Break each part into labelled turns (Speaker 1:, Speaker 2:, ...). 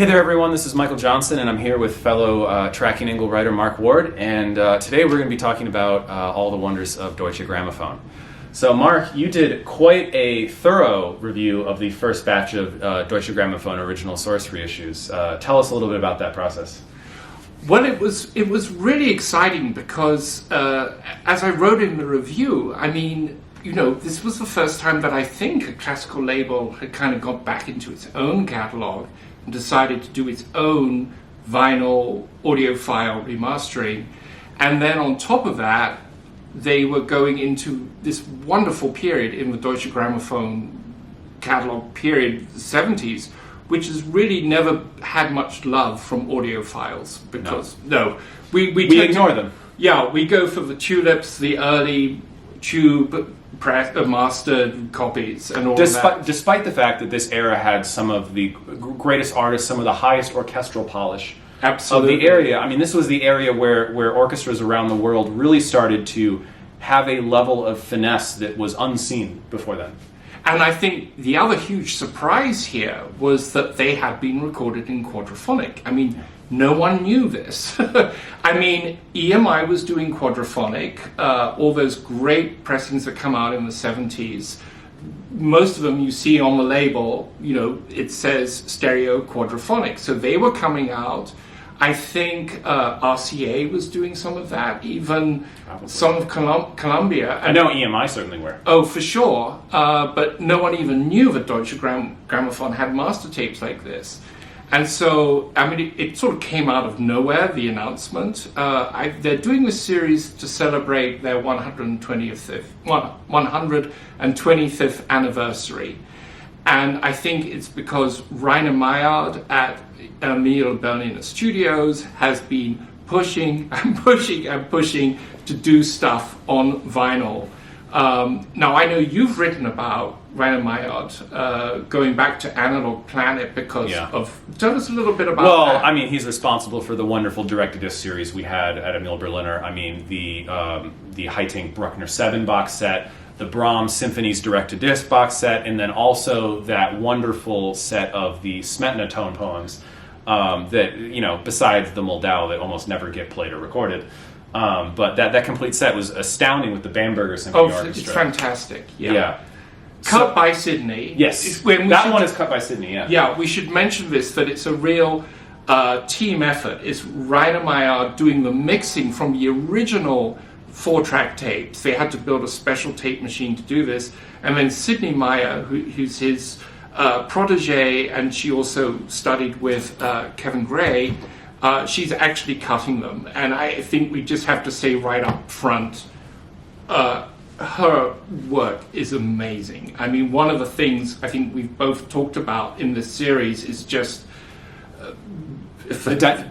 Speaker 1: Hey there everyone, this is Michael Johnson and I'm here with fellow Tracking Angle writer Mark Ward, and today we're going to be talking about all the wonders of Deutsche Grammophon. So Mark, you did quite a thorough review of the first batch of Deutsche Grammophon original source reissues. Tell us a little bit about that process.
Speaker 2: Well, it was really exciting because, as I wrote in the review, I mean, you know, this was the first time that I think a classical label had kind of got back into its own catalog and decided to do its own vinyl audiophile remastering. And then on top of that, they were going into this wonderful period in the Deutsche Grammophon catalog period, the 70s, which has really never had much love from audiophiles because we
Speaker 1: ignore them.
Speaker 2: Yeah, we go for the tulips, the early tube mastered copies, and all that.
Speaker 1: Despite the fact that this era had some of the greatest artists, some of the highest orchestral polish of the area. I mean, this was the area where orchestras around the world really started to have a level of finesse that was unseen before then.
Speaker 2: And I think the other huge surprise here was that they had been recorded in quadraphonic. I mean, no one knew this. I mean, EMI was doing quadraphonic, all those great pressings that come out in the 70s. Most of them you see on the label, you know, it says stereo quadraphonic. So they were coming out. I think RCA was doing some of that, even some of Columbia.
Speaker 1: I know EMI certainly were.
Speaker 2: Oh, for sure. But no one even knew that Deutsche Grammophon had master tapes like this. And so, I mean, it sort of came out of nowhere, the announcement. They're doing this series to celebrate their 125th anniversary. And I think it's because Rainer Maillard at Emil Berliner Studios has been pushing and pushing and pushing to do stuff on vinyl. Now, I know you've written about Rainer Maillard going back to Analog Planet because of... Tell us a little bit about that.
Speaker 1: Well, I mean, he's responsible for the wonderful direct-to-disc series we had at Emil Berliner. I mean, the Haitink Bruckner 7 box set, the Brahms Symphonies direct-to-disc box set, and then also that wonderful set of the Smetana tone poems that, you know, besides the Moldau that almost never get played or recorded. But that complete set was astounding with the Bamberger Symphony Orchestra.
Speaker 2: It's fantastic.
Speaker 1: Yeah.
Speaker 2: Cut by Sydney.
Speaker 1: Yes, that one is cut by Sydney, yeah.
Speaker 2: Yeah, we should mention this, that it's a real team effort. It's Rainer Maillard doing the mixing from the original 4-track tapes. They had to build a special tape machine to do this. And then Sydney Meyer, who's his protege, and she also studied with Kevin Gray, she's actually cutting them. And I think we just have to say right up front, her work is amazing. I mean, one of the things I think we've both talked about in this series is just
Speaker 1: the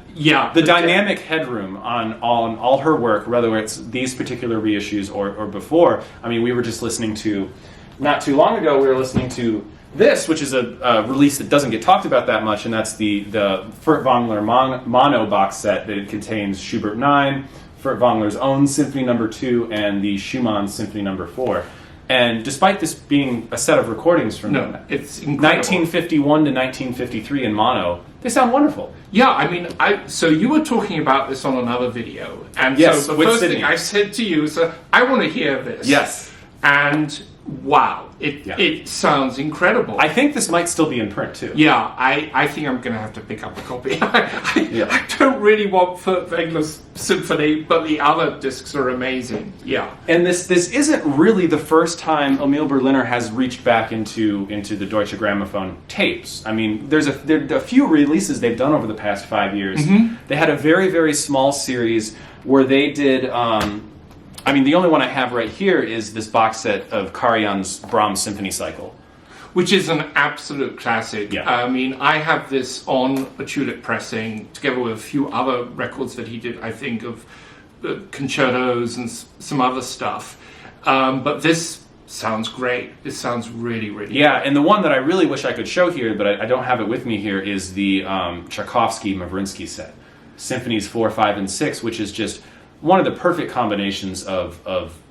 Speaker 1: dynamic headroom on all her work, whether it's these particular reissues or before. I mean, we were just listening to, not too long ago, we were listening to this, which is a release that doesn't get talked about that much, and that's the Furtwängler mono box set that it contains Schubert 9, Furtwängler's own Symphony No. 2, and the Schumann Symphony No. 4. And despite this being a set of recordings from
Speaker 2: it's
Speaker 1: 1951 to 1953 in mono, they sound wonderful.
Speaker 2: Yeah, I mean, so you were talking about this on another video, and
Speaker 1: yes,
Speaker 2: so the first thing I said to you is, I want to hear this.
Speaker 1: Yes.
Speaker 2: And wow, it sounds incredible.
Speaker 1: I think this might still be in print too.
Speaker 2: Yeah, I think I'm going to have to pick up a copy. I don't really want Furtwängler's Symphony, but the other discs are amazing. Yeah.
Speaker 1: And this isn't really the first time Emil Berliner has reached back into the Deutsche Grammophon tapes. I mean, there are a few releases they've done over the past 5 years. Mm-hmm. They had a very, very small series where they did... I mean, the only one I have right here is this box set of Karajan's Brahms Symphony Cycle,
Speaker 2: which is an absolute classic.
Speaker 1: Yeah.
Speaker 2: I mean, I have this on a tulip pressing, together with a few other records that he did, I think, of concertos and some other stuff. But this sounds great. This sounds really, really
Speaker 1: great. And the one that I really wish I could show here, but I don't have it with me here, is the Tchaikovsky Mravinsky set, Symphonies 4, 5, and 6, which is just one of the perfect combinations of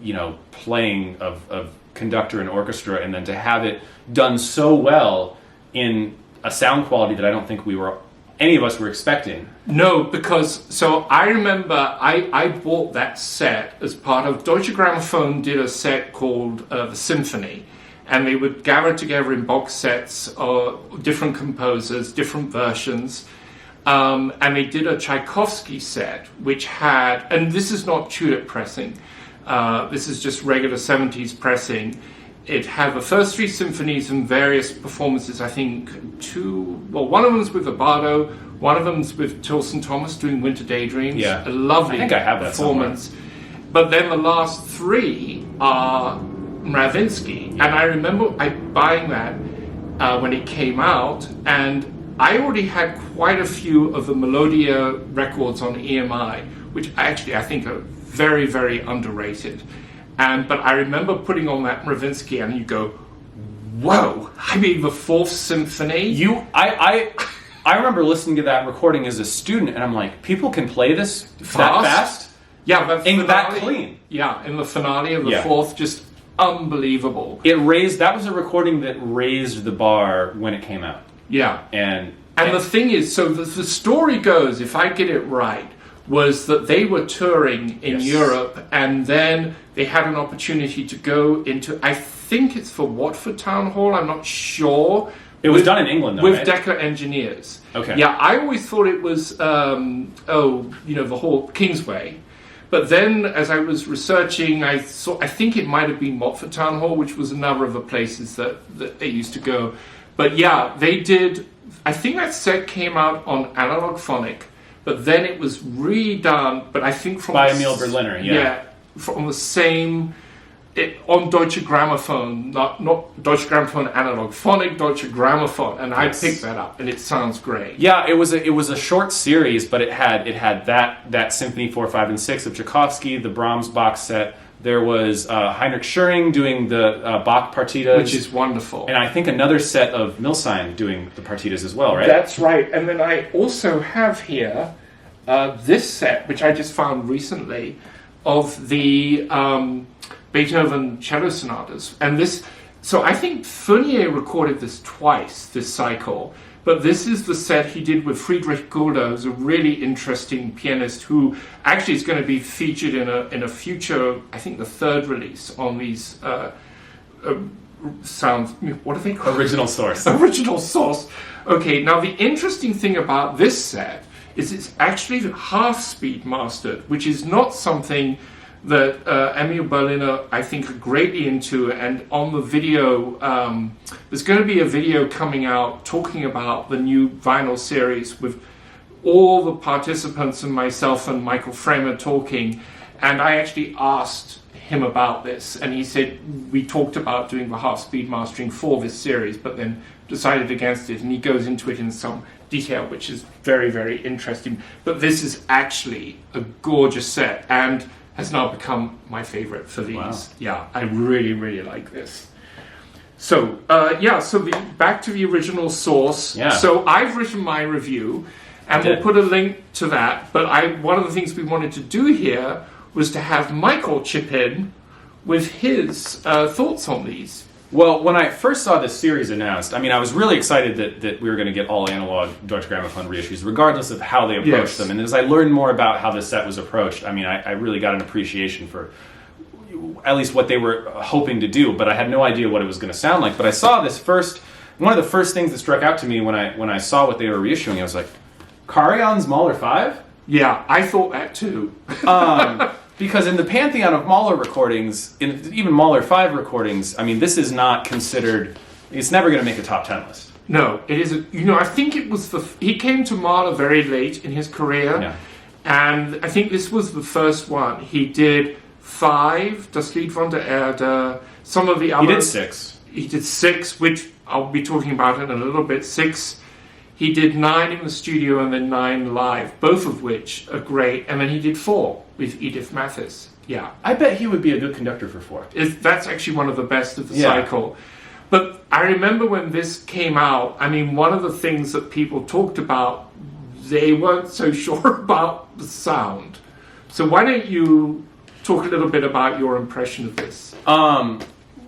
Speaker 1: you know, playing of conductor and orchestra, and then to have it done so well in a sound quality that I don't think we were any of us were expecting.
Speaker 2: No, because, so I remember I bought that set as part of, Deutsche Grammophon did a set called the Symphony, and they would gather together in box sets different composers, different versions, and they did a Tchaikovsky set, which had, and this is not tulip pressing, this is just regular 70s pressing. It had the first three symphonies and various performances, I think one of them's with Abbado, one of them's with Tilson Thomas doing Winter Daydreams.
Speaker 1: Yeah.
Speaker 2: A lovely
Speaker 1: I think I have that
Speaker 2: performance. But then the last three are Mravinsky. And I remember buying that when it came out, and I already had quite a few of the Melodia records on EMI, which I think are very, very underrated. But I remember putting on that Mravinsky, and you go, whoa! I mean, the Fourth Symphony.
Speaker 1: I remember listening to that recording as a student, and I'm like, people can play this that fast?
Speaker 2: Yeah, that
Speaker 1: and
Speaker 2: finale,
Speaker 1: that clean.
Speaker 2: Yeah, in the finale of the Fourth, just unbelievable.
Speaker 1: That was a recording that raised the bar when it came out.
Speaker 2: Yeah.
Speaker 1: And
Speaker 2: the thing is, so the story goes, if I get it right, was that they were touring in Europe, and then they had an opportunity to go into, I think it's for Watford Town Hall, I'm not sure.
Speaker 1: It was done in England, though,
Speaker 2: with
Speaker 1: right?
Speaker 2: Decca engineers.
Speaker 1: Okay.
Speaker 2: Yeah, I always thought it was, the whole Kingsway. But then, as I was researching, I think it might have been Watford Town Hall, which was another of the places that they used to go. But yeah, they did. I think that set came out on analog phonic, but then it was redone. But I think
Speaker 1: by Emil Berliner.
Speaker 2: Yeah, from the same. On Deutsche Grammophon, not Deutsche Grammophon analog, phonic Deutsche Grammophon, and I picked that up, and it sounds great.
Speaker 1: Yeah, it was a short series, but it had that Symphony 4, 5, and 6 of Tchaikovsky, the Brahms box set. There was Heinrich Schüring doing the Bach partitas,
Speaker 2: which is wonderful,
Speaker 1: and I think another set of Milsheim doing the partitas as well, right?
Speaker 2: That's right. And then I also have here this set, which I just found recently, of the Beethoven cello sonatas, and so I think Fournier recorded this twice this cycle, but this is the set he did with Friedrich Gulda, who's a really interesting pianist who actually is going to be featured in a future, I think the third release on these sounds. What are they called?
Speaker 1: Original Source.
Speaker 2: Original Source. Okay, now the interesting thing about this set is it's actually half-speed mastered, which is not something that Emil Berliner, I think, are greatly into. And on the video, there's going to be a video coming out talking about the new vinyl series with all the participants and myself and Michael Framer talking. And I actually asked him about this, and he said we talked about doing the half-speed mastering for this series, but then decided against it. And he goes into it in some detail, which is very, very interesting. But this is actually a gorgeous set, and has now become my favorite for these. Wow. Yeah, I really, really like this. So, back to the original source.
Speaker 1: Yeah.
Speaker 2: So I've written my review, and we'll put a link to that. But one of the things we wanted to do here was to have Michael chip in with his thoughts on these.
Speaker 1: Well, when I first saw this series announced, I mean, I was really excited that we were going to get all analog Deutsche Grammophon reissues, regardless of how they approached them. And as I learned more about how the set was approached, I mean, I really got an appreciation for at least what they were hoping to do, but I had no idea what it was going to sound like. But I saw this one of the first things that struck out to me when I saw what they were reissuing, I was like, Karajan's Mahler 5?
Speaker 2: Yeah, I thought that too.
Speaker 1: Because in the pantheon of Mahler recordings, even Mahler 5 recordings, I mean, this is not considered, it's never going to make a top 10 list.
Speaker 2: No, it isn't. I think it was he came to Mahler very late in his career, and I think this was the first one. He did 5, Das Lied von der Erde, some of the others.
Speaker 1: He did 6.
Speaker 2: He did 6, which I'll be talking about in a little bit. 6. He did 9 in the studio and then 9 live, both of which are great. And then he did 4 with Edith Mathis. Yeah.
Speaker 1: I bet he would be a good conductor for 4.
Speaker 2: That's actually one of the best of the cycle. But I remember when this came out, I mean, one of the things that people talked about, they weren't so sure about the sound. So why don't you talk a little bit about your impression of this?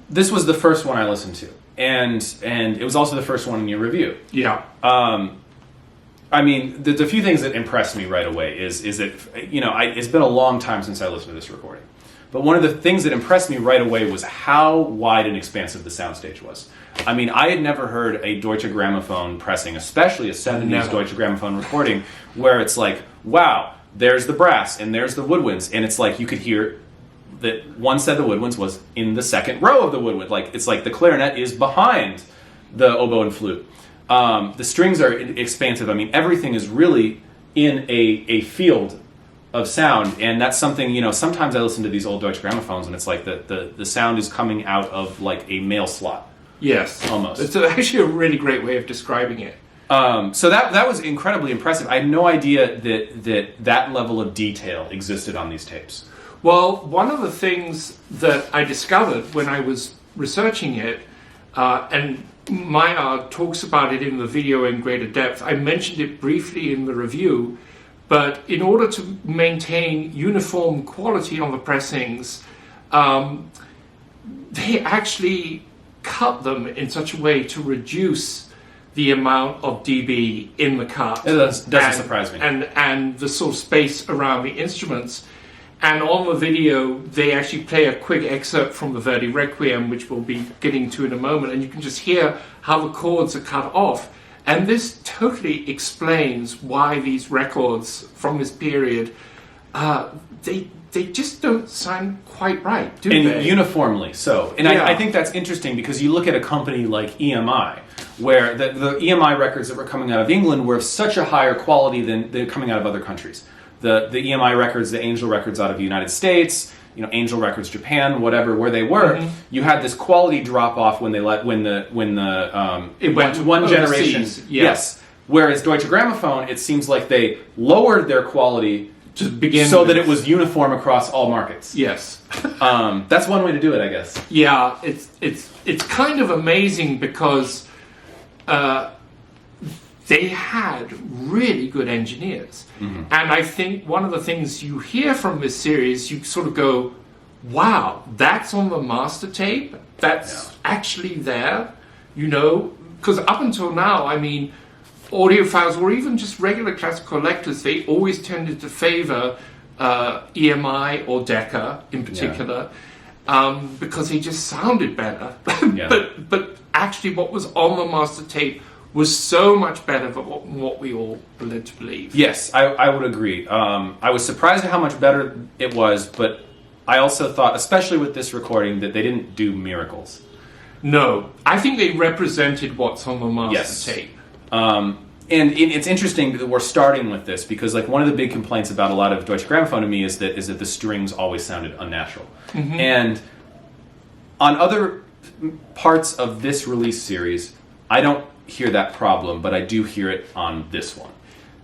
Speaker 1: This was the first one I listened to. And it was also the first one in your review.
Speaker 2: Yeah.
Speaker 1: I mean, the few things that impressed me right away is that, it's been a long time since I listened to this recording. But one of the things that impressed me right away was how wide and expansive the soundstage was. I mean, I had never heard a Deutsche Grammophon pressing, especially a 70s Deutsche Grammophon recording, where it's like, wow, there's the brass and there's the woodwinds. And it's like you could hear that one set of the woodwinds was in the second row of the woodwind. Like, it's like the clarinet is behind the oboe and flute. The strings are expansive. I mean, everything is really in a field of sound, and that's something, sometimes I listen to these old Deutsche Grammophones and it's like the sound is coming out of like a mail slot.
Speaker 2: Yes.
Speaker 1: Almost.
Speaker 2: It's actually a really great way of describing it.
Speaker 1: So that was incredibly impressive. I had no idea that level of detail existed on these tapes.
Speaker 2: Well, one of the things that I discovered when I was researching it, and Maya talks about it in the video in greater depth, I mentioned it briefly in the review, but in order to maintain uniform quality on the pressings, they actually cut them in such a way to reduce the amount of dB in the cut.
Speaker 1: It doesn't surprise me.
Speaker 2: And the sort of space around the instruments. And on the video, they actually play a quick excerpt from the Verdi Requiem, which we'll be getting to in a moment, and you can just hear how the chords are cut off. And this totally explains why these records from this period, they just don't sound quite right, do they?
Speaker 1: And uniformly so. And I think that's interesting because you look at a company like EMI, where the EMI records that were coming out of England were of such a higher quality than they're coming out of other countries. The EMI records, the Angel records out of the United States, Angel records Japan, whatever, where they were, you had this quality drop off when it went to one generation. Yes. Whereas Deutsche Grammophon, it seems like they lowered their quality
Speaker 2: to begin
Speaker 1: so
Speaker 2: with.
Speaker 1: that it was uniform across all markets.
Speaker 2: Yes.
Speaker 1: That's one way to do it, I guess.
Speaker 2: Yeah, it's kind of amazing because they had really good engineers. Mm-hmm. And I think one of the things you hear from this series, you sort of go, wow, that's on the master tape? That's actually there? Because up until now, I mean, audiophiles or even just regular classical collectors, they always tended to favor EMI or Decca in particular, because they just sounded better. But actually what was on the master tape was so much better than what we all led to believe.
Speaker 1: Yes, I would agree. I was surprised at how much better it was, but I also thought, especially with this recording, that they didn't do miracles.
Speaker 2: No, I think they represented what's on the master tape.
Speaker 1: And it's interesting that we're starting with this because, like, one of the big complaints about a lot of Deutsche Grammophon to me is that the strings always sounded unnatural. Mm-hmm. And on other parts of this release series, I don't hear that problem, but I do hear it on this one.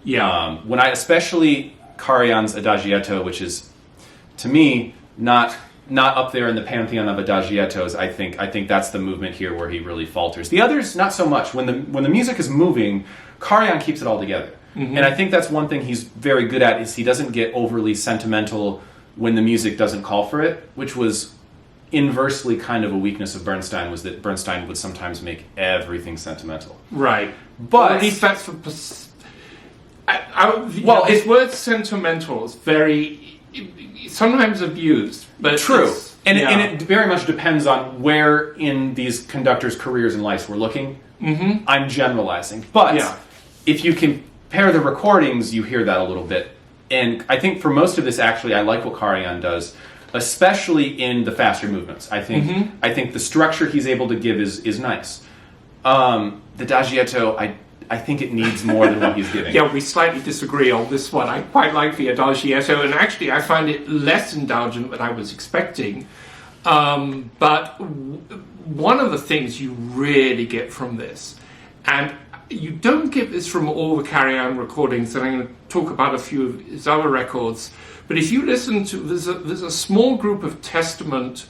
Speaker 2: Yeah.
Speaker 1: When especially Karajan's Adagietto, which is, to me, not up there in the pantheon of adagiettos. I think that's the movement here where he really falters. The others, not so much. When the music is moving, Karajan keeps it all together. Mm-hmm. And I think that's one thing he's very good at, is he doesn't get overly sentimental when the music doesn't call for it, which was inversely kind of a weakness of Bernstein, was that Bernstein would sometimes make everything sentimental.
Speaker 2: Right.
Speaker 1: But
Speaker 2: at least that's this word sentimental is very sometimes abused, but
Speaker 1: true. And it very much depends on where in these conductors' careers and lives we're looking. Mm-hmm. I'm generalizing. But if you compare the recordings, you hear that a little bit. And I think for most of this, actually, I like what Karajan does, especially in the faster movements. I think the structure he's able to give is nice. The Adagietto, I think it needs more than what he's giving.
Speaker 2: Yeah, we slightly disagree on this one. I quite like the Adagietto, and actually I find it less indulgent than I was expecting. But one of the things you really get from this, and you don't get this from all the Karajan recordings, and I'm going to talk about a few of his other records, but if you listen to, there's a small group of Testament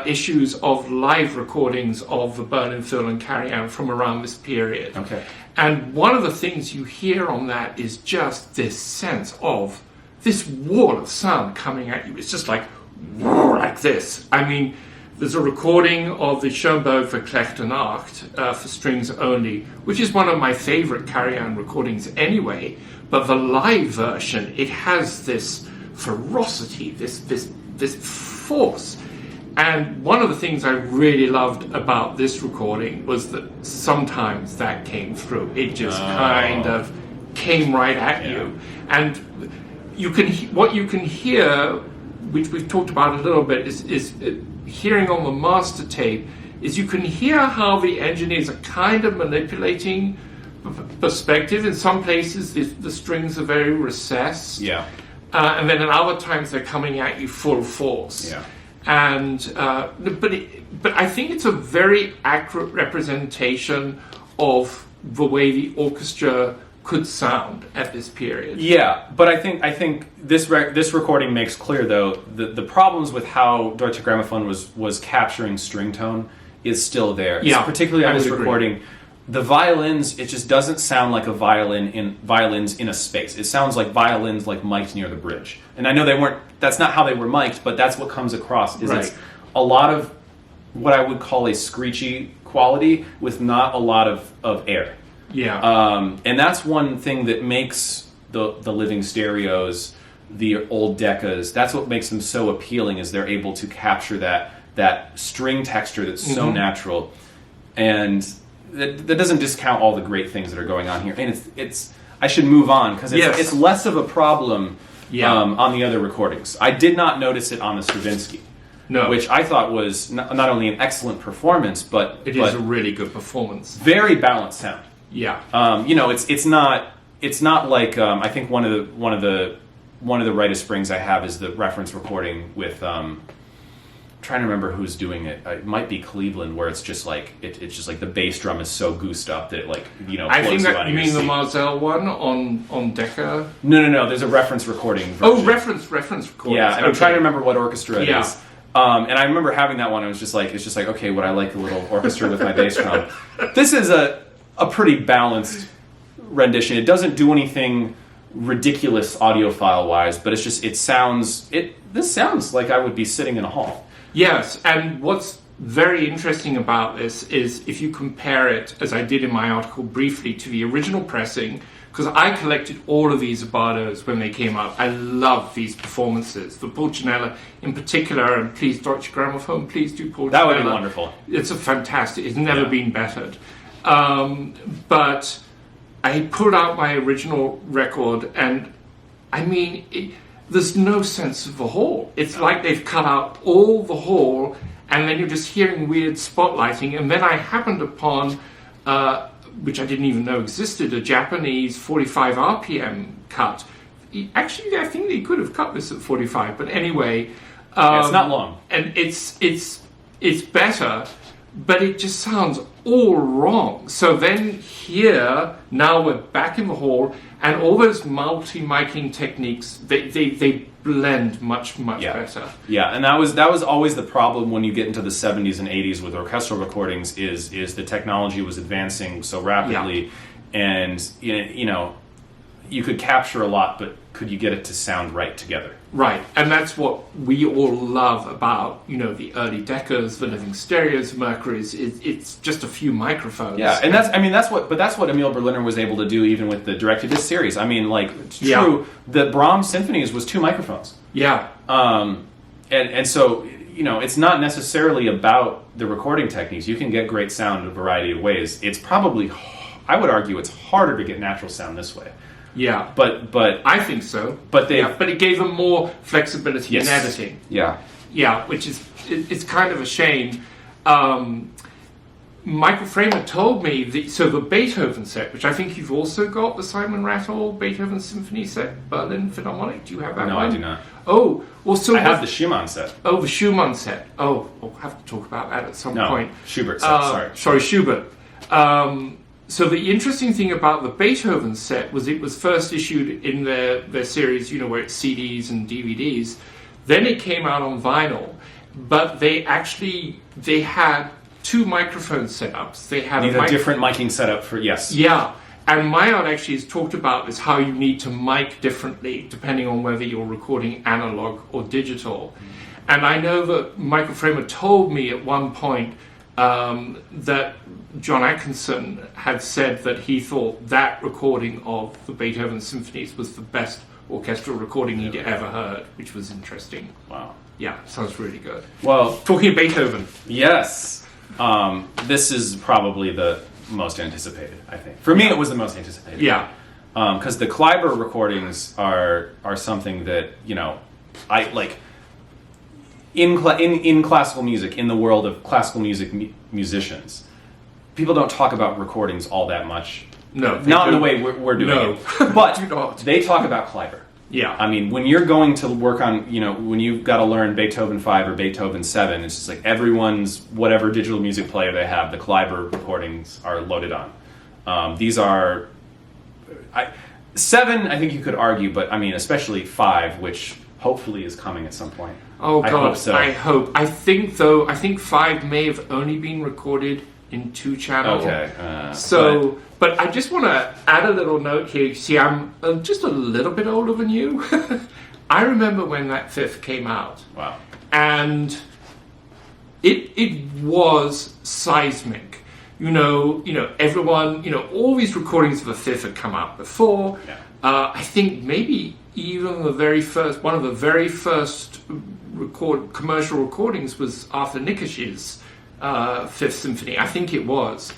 Speaker 2: issues of live recordings of the Berlin Phil and Karajan from around this period.
Speaker 1: Okay.
Speaker 2: And one of the things you hear on that is just this sense of this wall of sound coming at you. It's just like this. I mean, There's a recording of the Schoenberg Verklechte Nacht for strings only, which is one of my favorite Karajan recordings anyway. But the live version, it has this ferocity, this force. And one of the things I really loved about this recording was that sometimes that came through. It just kind of came right at you. And what you can hear, which we've talked about a little bit, is hearing on the master tape, is you can hear how the engineers are kind of manipulating perspective. In some places, the strings are very recessed.
Speaker 1: Yeah.
Speaker 2: And then at other times, they're coming at you full force.
Speaker 1: Yeah.
Speaker 2: And but I think it's a very accurate representation of the way the orchestra could sound at this period.
Speaker 1: Yeah, but I think this recording makes clear though the problems with how Deutsche Grammophon was capturing string tone is still there.
Speaker 2: Yeah,
Speaker 1: particularly on this recording. The violins, it just doesn't sound like violins in a space. It sounds like violins like mic'd near the bridge. And I know that's not how they were mic'd, but that's what comes across. It's a lot of what I would call a screechy quality with not a lot of air.
Speaker 2: Yeah.
Speaker 1: And that's one thing that makes the living stereos, the old Deccas, that's what makes them so appealing, is they're able to capture that string texture that's so natural. And that doesn't discount all the great things that are going on here. And it's I should move on, because it's less of a problem on the other recordings. I did not notice it on the Stravinsky.
Speaker 2: No.
Speaker 1: Which I thought was not only an excellent performance, but
Speaker 2: it is a really good performance.
Speaker 1: Very balanced sound.
Speaker 2: Yeah.
Speaker 1: It's not like I think one of the Rite of Springs I have is the reference recording with trying to remember who's doing it. It might be Cleveland, where it's just like it's just like the bass drum is so goosed up that it
Speaker 2: I think that you mean the
Speaker 1: seat.
Speaker 2: Marzel one on Decca.
Speaker 1: No. There's a reference recording version.
Speaker 2: Oh, reference recording.
Speaker 1: Yeah, and I'm trying to remember what orchestra it
Speaker 2: Yeah.
Speaker 1: is. And I remember having that one. It's just like okay, would I like a little orchestra with my bass drum? This is a pretty balanced rendition. It doesn't do anything ridiculous audiophile wise, but this sounds like I would be sitting in a hall.
Speaker 2: Yes, and what's very interesting about this is if you compare it, as I did in my article briefly, to the original pressing, because I collected all of these Abados when they came out. I love these performances. The Pulcinella in particular, and please Deutsche Grammophon, please do Pulcinella.
Speaker 1: That would be wonderful.
Speaker 2: It's it's never been bettered. But I pulled out my original record, and I mean, there's no sense of the hall. It's like they've cut out all the hall, and then you're just hearing weird spotlighting. And then I happened upon, which I didn't even know existed, a Japanese 45 RPM cut. Actually, I think they could have cut this at 45, but anyway.
Speaker 1: It's not long.
Speaker 2: And it's better, but it just sounds all wrong. So then here, now we're back in the hall, and all those multi-miking techniques, they blend much better.
Speaker 1: Yeah, and that was always the problem when you get into the 70s and 80s with orchestral recordings, is the technology was advancing so rapidly, and you could capture a lot, but could you get it to sound right together?
Speaker 2: Right, and that's what we all love about the early Deccas, the living stereos, Mercury's. It's just a few microphones.
Speaker 1: Yeah, and that's what Emil Berliner was able to do even with the direct-to-disc series. I mean, it's true. The Brahms symphonies was 2 microphones.
Speaker 2: Yeah.
Speaker 1: And so it's not necessarily about the recording techniques. You can get great sound in a variety of ways. It's probably, I would argue, it's harder to get natural sound this way.
Speaker 2: Yeah,
Speaker 1: but
Speaker 2: I think so.
Speaker 1: But
Speaker 2: it gave them more flexibility in editing.
Speaker 1: Yeah,
Speaker 2: which is it's kind of a shame. Michael Framer told me the Beethoven set, which I think you've also got, the Simon Rattle Beethoven Symphony set, Berlin Philharmonic. Do you have that
Speaker 1: No,
Speaker 2: one?
Speaker 1: I do not.
Speaker 2: Oh, well, so
Speaker 1: I have the Schumann set.
Speaker 2: Oh, the Schumann set. Oh, we'll have to talk about that at some point.
Speaker 1: Schubert set.
Speaker 2: Sorry, Schubert. So the interesting thing about the Beethoven set was it was first issued in their series, where it's CDs and DVDs. Then it came out on vinyl, but they had 2 microphone setups. They had
Speaker 1: a different miking setup for
Speaker 2: Yeah, and Maillard actually has talked about this, how you need to mic differently depending on whether you're recording analog or digital. And I know that Michael Framer told me at one point that John Atkinson had said that he thought that recording of the Beethoven symphonies was the best orchestral recording he'd ever heard, which was interesting.
Speaker 1: Wow.
Speaker 2: Yeah, sounds really good.
Speaker 1: Well,
Speaker 2: Talking of Beethoven.
Speaker 1: yes. This is probably the most anticipated, I think. For me, it was the most anticipated.
Speaker 2: Yeah.
Speaker 1: Because the Kleiber recordings are something that, you know, I like in classical music, in the world of classical music musicians. People don't talk about recordings all that much.
Speaker 2: No.
Speaker 1: Not in the way we're doing
Speaker 2: No.
Speaker 1: it. But
Speaker 2: Do not.
Speaker 1: they talk about Kleiber.
Speaker 2: Yeah.
Speaker 1: I mean, when you're going to work on, you know, when you've got to learn Beethoven 5 or Beethoven 7, it's just like everyone's, whatever digital music player they have, the Kleiber recordings are loaded on. These are, 7, I think you could argue, but I mean, especially 5, which hopefully is coming at some point.
Speaker 2: Oh,
Speaker 1: I
Speaker 2: God,
Speaker 1: hope so.
Speaker 2: I hope. I think, though, 5 may have only been recorded in 2 channels.
Speaker 1: Okay.
Speaker 2: But I just want to add a little note here. See, I'm just a little bit older than you. I remember when that 5th came out.
Speaker 1: Wow.
Speaker 2: And it was seismic. You know, everyone, all these recordings of the 5th had come out before.
Speaker 1: Yeah.
Speaker 2: I think maybe even one of the very first commercial recordings was Arthur Nikish's 5th Symphony. I think it was.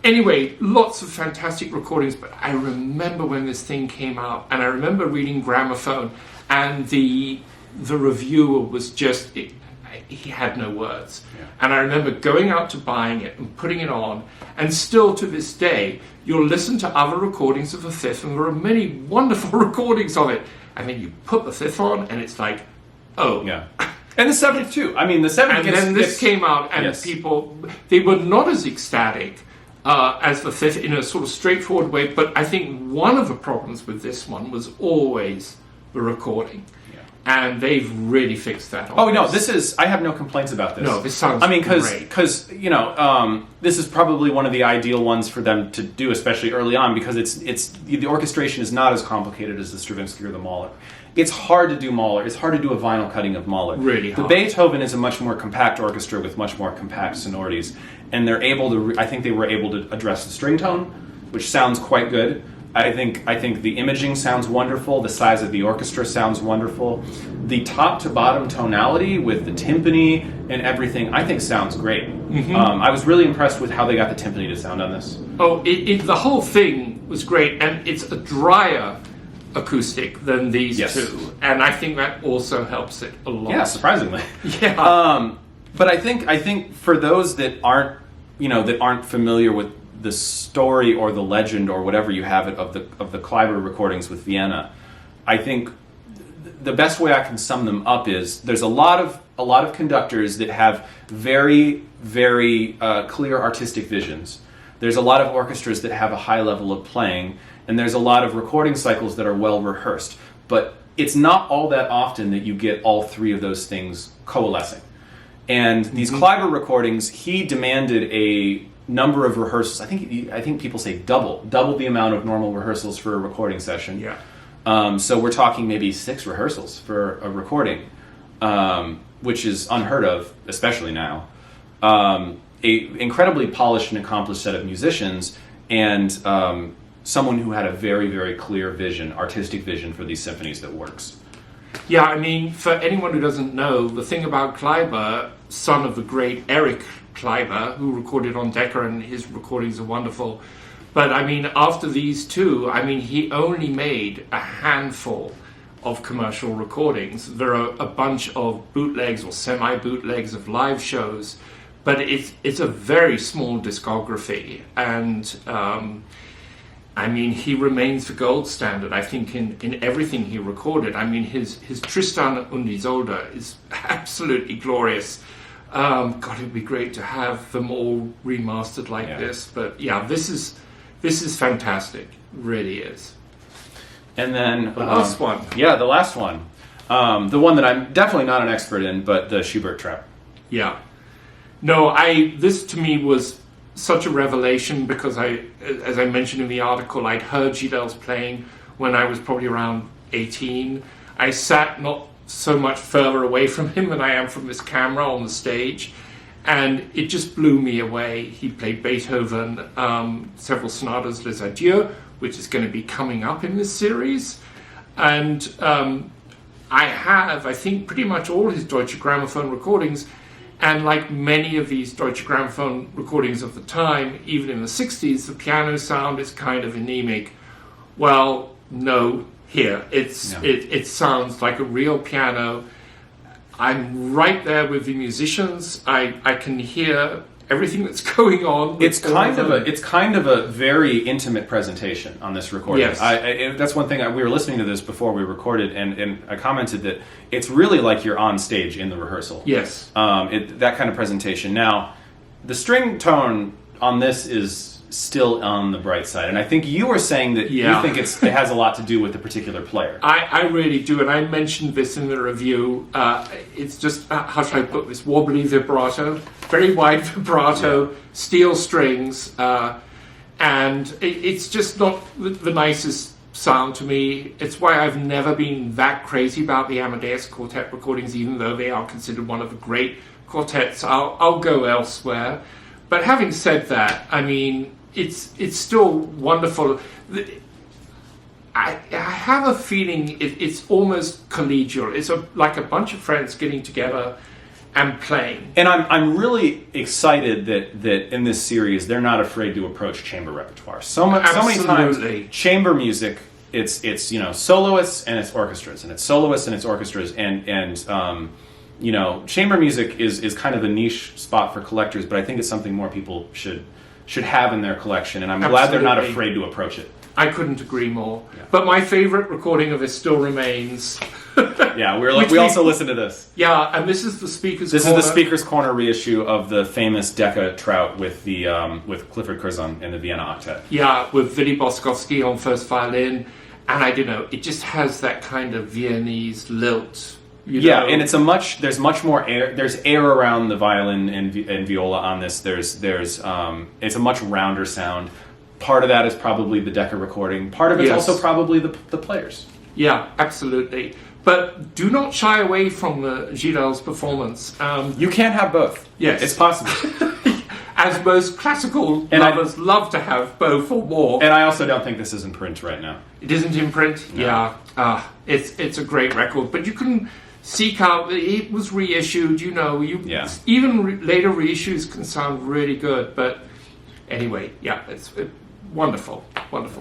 Speaker 2: Anyway, lots of fantastic recordings, but I remember when this thing came out, and I remember reading Grammophon, and the reviewer was just, he had no words. Yeah. And I remember going out to buying it and putting it on, and still to this day, you'll listen to other recordings of the 5th, and there are many wonderful recordings of it, and then you put the 5th on, and it's like, oh.
Speaker 1: Yeah. And the 7th too. I mean, the 7th
Speaker 2: and then this came out, and
Speaker 1: yes.
Speaker 2: people, they were not as ecstatic as the 5th in a sort of straightforward way, but I think one of the problems with this one was always the recording. Yeah. And they've really fixed that.
Speaker 1: Oh, no, I have no complaints about this.
Speaker 2: No, this sounds
Speaker 1: great. Because, this is probably one of the ideal ones for them to do, especially early on, because the orchestration is not as complicated as the Stravinsky or the Mahler. It's hard to do Mahler. It's hard to do a vinyl cutting of Mahler.
Speaker 2: Really hard.
Speaker 1: The Beethoven is a much more compact orchestra with much more compact sonorities, and they're able to. I think they were able to address the string tone, which sounds quite good. I think the imaging sounds wonderful. The size of the orchestra sounds wonderful. The top to bottom tonality with the timpani and everything, I think sounds great. Mm-hmm. I was really impressed with how they got the timpani to sound on this.
Speaker 2: Oh, the whole thing was great, and it's a drier acoustic than these two, and I think that also helps it a lot.
Speaker 1: Yeah, surprisingly.
Speaker 2: Yeah.
Speaker 1: But I think for those that aren't familiar with the story or the legend or whatever you have it of the Kleiber recordings with Vienna, I think the best way I can sum them up is there's a lot of conductors that have very, very clear artistic visions. There's a lot of orchestras that have a high level of playing, and there's a lot of recording cycles that are well rehearsed. But it's not all that often that you get all 3 of those things coalescing. And these Kleiber recordings, he demanded a number of rehearsals. I think people say double the amount of normal rehearsals for a recording session.
Speaker 2: Yeah.
Speaker 1: So we're talking maybe 6 rehearsals for a recording, which is unheard of, especially now. A incredibly polished and accomplished set of musicians, and someone who had a very, very clear vision, artistic vision for these symphonies that works.
Speaker 2: Yeah, I mean, for anyone who doesn't know, the thing about Kleiber, son of the great Erich Kleiber, who recorded on Decca, and his recordings are wonderful. But I mean, after these 2, I mean, he only made a handful of commercial recordings. There are a bunch of bootlegs or semi-bootlegs of live shows, but it's a very small discography, and I mean, he remains the gold standard, I think, in everything he recorded. I mean, his Tristan und Isolde is absolutely glorious. God, it'd be great to have them all remastered like this. But yeah, this is fantastic. It really is.
Speaker 1: And then
Speaker 2: the last one.
Speaker 1: Yeah, the last one. The one that I'm definitely not an expert in, but the Schubert Trap.
Speaker 2: Yeah. No, this to me was such a revelation because as I mentioned in the article, I'd heard Gidel's playing when I was probably around 18. I sat not so much further away from him than I am from this camera on the stage. And it just blew me away. He played Beethoven, several sonatas Les Adieux, which is going to be coming up in this series. And I have, I think, pretty much all his Deutsche Grammophon recordings. And like many of these Deutsche Grammophon recordings of the time, even in the 60s, the piano sound is kind of anemic. Well, no, here. It sounds like a real piano. I'm right there with the musicians. I can hear everything that's going on.
Speaker 1: It's kind of a very intimate presentation on this recording.
Speaker 2: Yes.
Speaker 1: That's one thing. We were listening to this before we recorded, and I commented that it's really like you're on stage in the rehearsal.
Speaker 2: Yes.
Speaker 1: That kind of presentation. Now, the string tone on this is still on the bright side, and I think you were saying that you think it has a lot to do with the particular player.
Speaker 2: I really do, and I mentioned this in the review. It's just, how should I put this, wobbly vibrato, very wide vibrato, steel strings, and it's just not the nicest sound to me. It's why I've never been that crazy about the Amadeus Quartet recordings, even though they are considered one of the great quartets. I'll go elsewhere. But having said that, I mean, it's still wonderful. I have a feeling it's almost collegial. It's like a bunch of friends getting together and playing.
Speaker 1: And I'm really excited that in this series they're not afraid to approach chamber repertoire. So many times chamber music, it's soloists and it's orchestras, and it's soloists and it's orchestras, and chamber music is kind of a niche spot for collectors, but I think it's something more people should have in their collection, and I'm glad they're not afraid to approach it.
Speaker 2: I couldn't agree more. Yeah. But my favorite recording of it still remains.
Speaker 1: Yeah, we also listen to this.
Speaker 2: Yeah, and this is the Speaker's Corner.
Speaker 1: This is the Speaker's Corner reissue of the famous Decca Trout with with Clifford Curzon and the Vienna Octet.
Speaker 2: Yeah, with Willy Boskowski on first violin, and I don't know, it just has that kind of Viennese lilt.
Speaker 1: And there's much more air. There's air around the violin and viola on this. It's a much rounder sound. Part of that is probably the Decca recording. Part of it's also probably the players.
Speaker 2: Yeah, absolutely. But do not shy away from the Gilles' performance.
Speaker 1: You can't have both.
Speaker 2: Yes.
Speaker 1: It's possible.
Speaker 2: As most classical lovers love to have both or more.
Speaker 1: And I also don't think this is in print right now.
Speaker 2: It isn't in print? No. Yeah. It's a great record. But you can seek out, it was reissued, even later reissues can sound really good. But anyway, it's wonderful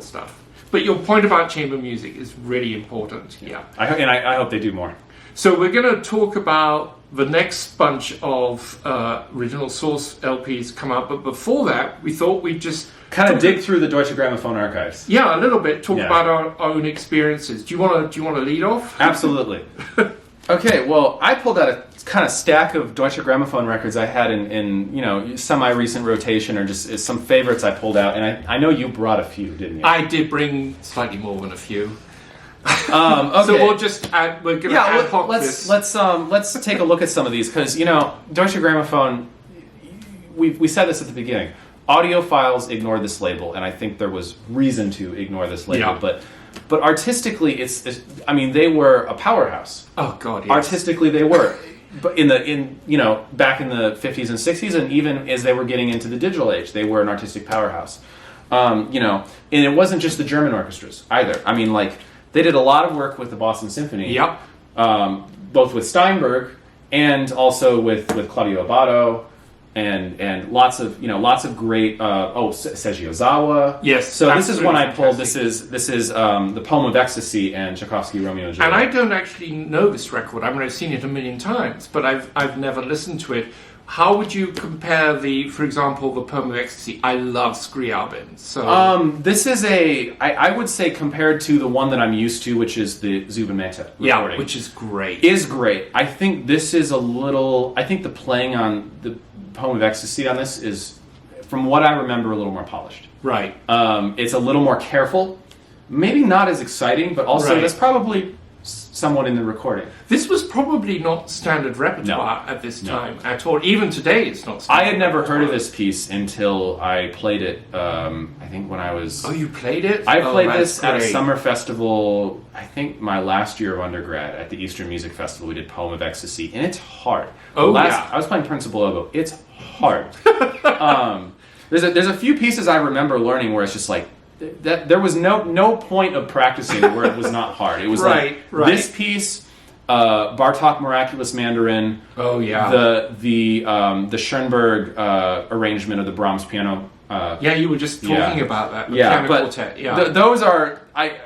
Speaker 2: stuff. But your point about chamber music is really important. Yeah.
Speaker 1: I hope they do more.
Speaker 2: So we're going to talk about the next bunch of original source LPs come out. But before that, we thought we'd just
Speaker 1: kind of dig through the Deutsche Grammophon archives.
Speaker 2: Yeah, a little bit. Talk about our own experiences. Do you want to lead off?
Speaker 1: Absolutely. Okay, well, I pulled out a kind of stack of Deutsche Grammophon records I had in semi-recent rotation, or just some favorites I pulled out, and I know you brought a few, didn't you?
Speaker 2: I did bring slightly more than a few.
Speaker 1: Okay.
Speaker 2: So we'll just we're going to ad hoc
Speaker 1: this. Let's take a look at some of these, because Deutsche Grammophon. We said this at the beginning. Audiophiles ignored this label, and I think there was reason to ignore this label, But artistically, they were a powerhouse.
Speaker 2: Oh God, yes.
Speaker 1: Artistically, they were, but back in the 50s and 60s, and even as they were getting into the digital age, they were an artistic powerhouse. And it wasn't just the German orchestras either. I mean, they did a lot of work with the Boston Symphony.
Speaker 2: Yep.
Speaker 1: Both with Steinberg and also with Claudio Abbado. And lots of great Seiji Ozawa.
Speaker 2: Yes.
Speaker 1: So this is one I pulled. This is the Poem of Ecstasy and Tchaikovsky Romeo and Juliet.
Speaker 2: And I don't actually know this record. I mean, I've seen it a million times, but I've never listened to it. How would you compare for example, the Poem of Ecstasy? I love Scriabin. So
Speaker 1: this is I would say, compared to the one that I'm used to, which is the Zubin Mehta recording,
Speaker 2: which is great.
Speaker 1: I think this is I think the playing on the Poem of Ecstasy on this is, from what I remember, a little more polished.
Speaker 2: Right.
Speaker 1: It's a little more careful. Maybe not as exciting, but also that's probably someone in the recording.
Speaker 2: This was probably not standard repertoire at this time at all. Even today, it's not standard
Speaker 1: I had never
Speaker 2: repertoire.
Speaker 1: heard of this piece until I played it, I think when I was...
Speaker 2: Oh, you played it?
Speaker 1: I played
Speaker 2: that's
Speaker 1: this at a
Speaker 2: great.
Speaker 1: summer festival, I think my last year of undergrad at the Eastern Music Festival. We did Poem of Ecstasy, and it's hard. I was playing principal oboe. It's hard. There's a few pieces I remember learning where it's just like, that there was no point of practicing where it was not hard. It was
Speaker 2: Right.
Speaker 1: this piece, Bartók Miraculous Mandarin.
Speaker 2: Oh yeah.
Speaker 1: The Schoenberg arrangement of the Brahms piano.
Speaker 2: You were just talking about that. The
Speaker 1: Yeah,
Speaker 2: piano
Speaker 1: but
Speaker 2: quartet. Yeah.
Speaker 1: those are I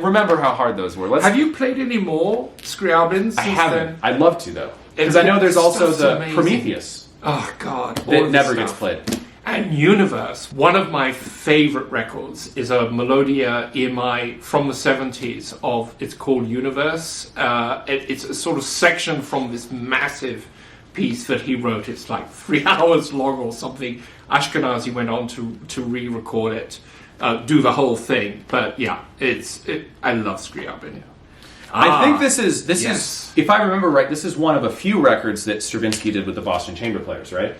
Speaker 1: remember how hard those were.
Speaker 2: Have you played any more Scriabins?
Speaker 1: I haven't.
Speaker 2: Then?
Speaker 1: I'd love to though, because I know there's also
Speaker 2: Stuff's
Speaker 1: the
Speaker 2: amazing.
Speaker 1: Prometheus
Speaker 2: Oh God. all
Speaker 1: that
Speaker 2: this
Speaker 1: never
Speaker 2: stuff.
Speaker 1: gets played.
Speaker 2: And Universe, one of my favorite records is a Melodia EMI from the 70s of, it's called Universe. It's a sort of section from this massive piece that he wrote. It's like 3 hours long or something. Ashkenazi went on to re-record it, do the whole thing. But yeah, I love Scriabin.
Speaker 1: I think this is
Speaker 2: yes.
Speaker 1: if I remember right, this is one of a few records that Stravinsky did with the Boston Chamber Players, right?